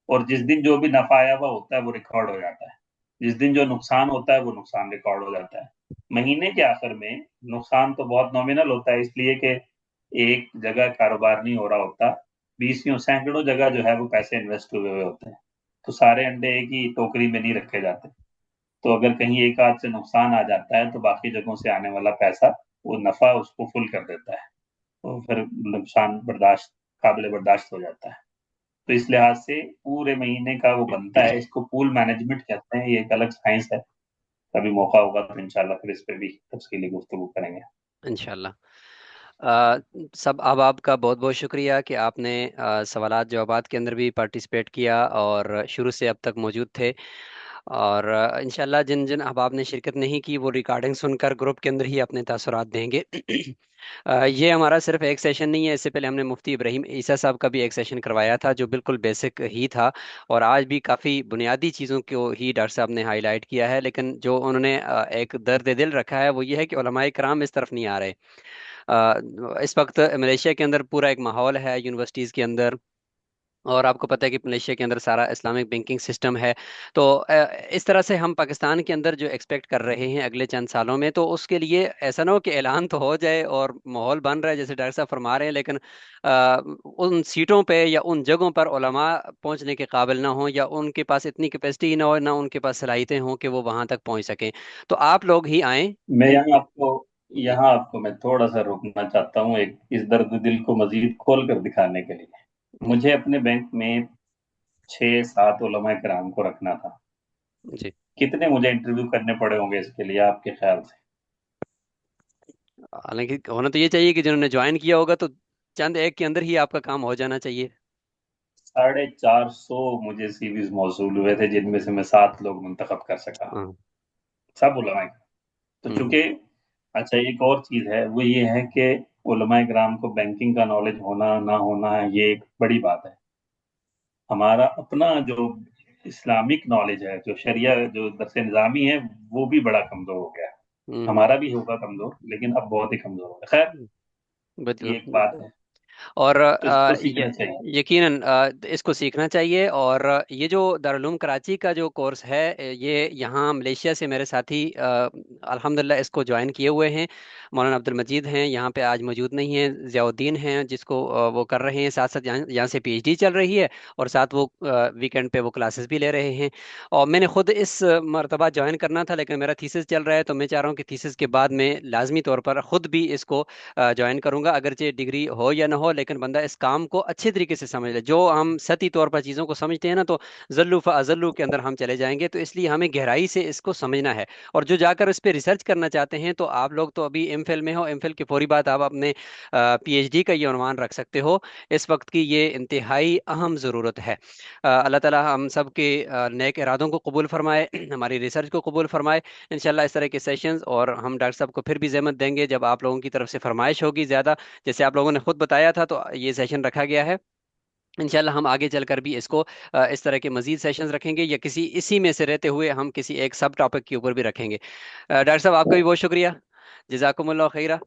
اور جس دن جو بھی نفع آیا ہوا ہوتا ہے وہ ریکارڈ ہو جاتا ہے، جس دن جو نقصان ہوتا ہے وہ نقصان ریکارڈ ہو جاتا ہے۔ مہینے کے آخر میں نقصان تو بہت نومینل ہوتا ہے، اس لیے کہ ایک جگہ کاروبار نہیں ہو رہا ہوتا، 20 سینکڑوں جگہ جو ہے وہ پیسے انویسٹ ہوئے ہوئے ہوتے ہیں، تو سارے انڈے ایک ہی ٹوکری میں نہیں رکھے جاتے، تو اگر کہیں ایک آدھ سے نقصان آ جاتا ہے تو باقی جگہوں سے آنے والا پیسہ وہ نفع اس کو فل کر دیتا ہے، تو پھر نقصان قابل برداشت ہو جاتا ہے۔ تو اس لحاظ سے پورے مہینے کا وہ بنتا ہے، اس کو پول مینجمنٹ کہتے ہیں، یہ ایک الگ سائنس ہے، کبھی موقع ہوگا تو انشاءاللہ پھر اس پہ بھی تفصیلی گفتگو کریں گے۔ انشاءاللہ۔ سب احباب کا بہت بہت شکریہ کہ آپ نے سوالات جوابات کے اندر بھی پارٹیسپیٹ کیا اور شروع سے اب تک موجود تھے، اور انشاءاللہ جن جن احباب نے شرکت نہیں کی وہ ریکارڈنگ سن کر گروپ کے اندر ہی اپنے تاثرات دیں گے۔ یہ ہمارا صرف ایک سیشن نہیں ہے، اس سے پہلے ہم نے مفتی ابراہیم عیسیٰ صاحب کا بھی ایک سیشن کروایا تھا جو بالکل بیسک ہی تھا، اور آج بھی کافی بنیادی چیزوں کو ہی ڈاکٹر صاحب نے ہائی لائٹ کیا ہے، لیکن جو انہوں نے ایک درد دل رکھا ہے وہ یہ ہے کہ علماء کرام اس طرف نہیں آ رہے۔ آ، اس وقت ملیشیا کے اندر پورا ایک ماحول ہے یونیورسٹیز کے اندر، اور آپ کو پتہ ہے کہ ملیشیا کے اندر سارا اسلامک بینکنگ سسٹم ہے، تو اس طرح سے ہم پاکستان کے اندر جو ایکسپیکٹ کر رہے ہیں اگلے چند سالوں میں، تو اس کے لیے ایسا نہ ہو کہ اعلان تو ہو جائے اور ماحول بن رہا ہے جیسے ڈاکٹر صاحب فرما رہے ہیں، لیکن ان سیٹوں پہ یا ان جگہوں پر علماء پہنچنے کے قابل نہ ہوں، یا ان کے پاس اتنی کیپیسٹی نہ ہو، نہ ان کے پاس صلاحیتیں ہوں کہ وہ وہاں تک پہنچ سکیں، تو آپ لوگ ہی آئیں۔ میں یہاں آپ کو میں تھوڑا سا روکنا چاہتا ہوں، ایک اس درد دل کو مزید کھول کر دکھانے کے لیے۔ جی مجھے اپنے بینک میں 6-7 علماء کرام کو رکھنا تھا، جی۔ کتنے مجھے انٹرویو کرنے پڑے ہوں گے اس کے لیے آپ کے خیال سے؟ حالانکہ ہونا تو یہ چاہیے کہ جنہوں نے جوائن کیا ہوگا تو چند ایک کے اندر ہی آپ کا کام ہو جانا چاہیے۔ 450 مجھے CVs موصول ہوئے تھے، جن میں سے میں 7 لوگ منتخب کر سکا، ہاں۔ سب علماء کرام۔ تو ہوں۔ چونکہ اچھا ایک اور چیز ہے، وہ یہ ہے کہ علماء کرام کو بینکنگ کا نالج ہونا نہ ہونا یہ ایک بڑی بات ہے۔ ہمارا اپنا جو اسلامک نالج ہے، جو شریعہ جو درس نظامی ہے، وہ بھی بڑا کمزور ہو گیا ہے۔ ہوں۔ ہمارا بھی ہوگا کمزور، لیکن اب بہت ہی کمزور ہو گیا۔ خیر، یہ ایک بالکل۔ بات ہے۔ اور تو इसको सीखना चाहिए। یقیناً اس کو سیکھنا چاہیے۔ اور یہ جو دارالعلوم کراچی کا جو کورس ہے، یہ یہاں ملیشیا سے میرے ساتھی الحمدللہ اس کو جوائن کیے ہوئے ہیں۔ مولانا عبد المجید ہیں یہاں پہ، آج موجود نہیں ہیں، ضیاء الدین ہیں جس کو وہ کر رہے ہیں ساتھ ساتھ، یہاں سے پی ایچ ڈی چل رہی ہے، اور ساتھ وہ ویکینڈ پہ وہ کلاسز بھی لے رہے ہیں۔ اور میں نے خود اس مرتبہ جوائن کرنا تھا، لیکن میرا تھیسس چل رہا ہے، تو میں چاہ رہا ہوں کہ تھیسس کے بعد میں لازمی طور پر خود بھی اس کو جوائن کروں گا، اگرچہ ڈگری ہو یا نہ ہو، لیکن بندہ اس کام کو اچھے طریقے سے سمجھ لے۔ جو ہم سطحی طور پر چیزوں کو سمجھتے ہیں نا، تو ذلو فازلو کے اندر ہم چلے جائیں گے، تو اس لیے ہمیں گہرائی سے اس کو سمجھنا ہے۔ اور جو جا کر اس پہ ریسرچ کرنا چاہتے ہیں، تو آپ لوگ تو ابھی ایم فل میں ہو، ایم فل کی فوری بعد آپ اپنے پی ایچ ڈی کا یہ عنوان رکھ سکتے ہو۔ اس وقت کی یہ انتہائی اہم ضرورت ہے۔ اللہ تعالی ہم سب کے نیک ارادوں کو قبول فرمائے، ہماری ریسرچ کو قبول فرمائے۔ انشاءاللہ اس طرح کے سیشنز، اور ہم ڈاکٹر صاحب کو پھر بھی زحمت دیں گے جب آپ لوگوں کی طرف سے فرمائش ہوگی زیادہ، جیسے آپ لوگوں نے خود بتایا تھا، تو یہ سیشن رکھا گیا ہے۔ انشاءاللہ ہم آگے چل کر بھی اس کو اس طرح کے مزید سیشنز رکھیں گے، یا کسی اسی میں سے رہتے ہوئے ہم کسی ایک سب ٹاپک کے اوپر بھی رکھیں گے۔ ڈاکٹر صاحب آپ کا بھی بہت شکریہ، جزاکم اللہ خیرہ۔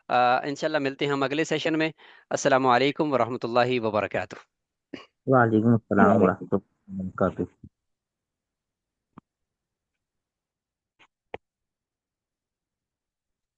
انشاءاللہ ملتے ہیں ہم اگلے سیشن میں۔ السلام علیکم ورحمۃ اللہ وبرکاتہ۔ وعلیکم السلام वालेकुम। ورحمۃ اللہ وبرکاتہ۔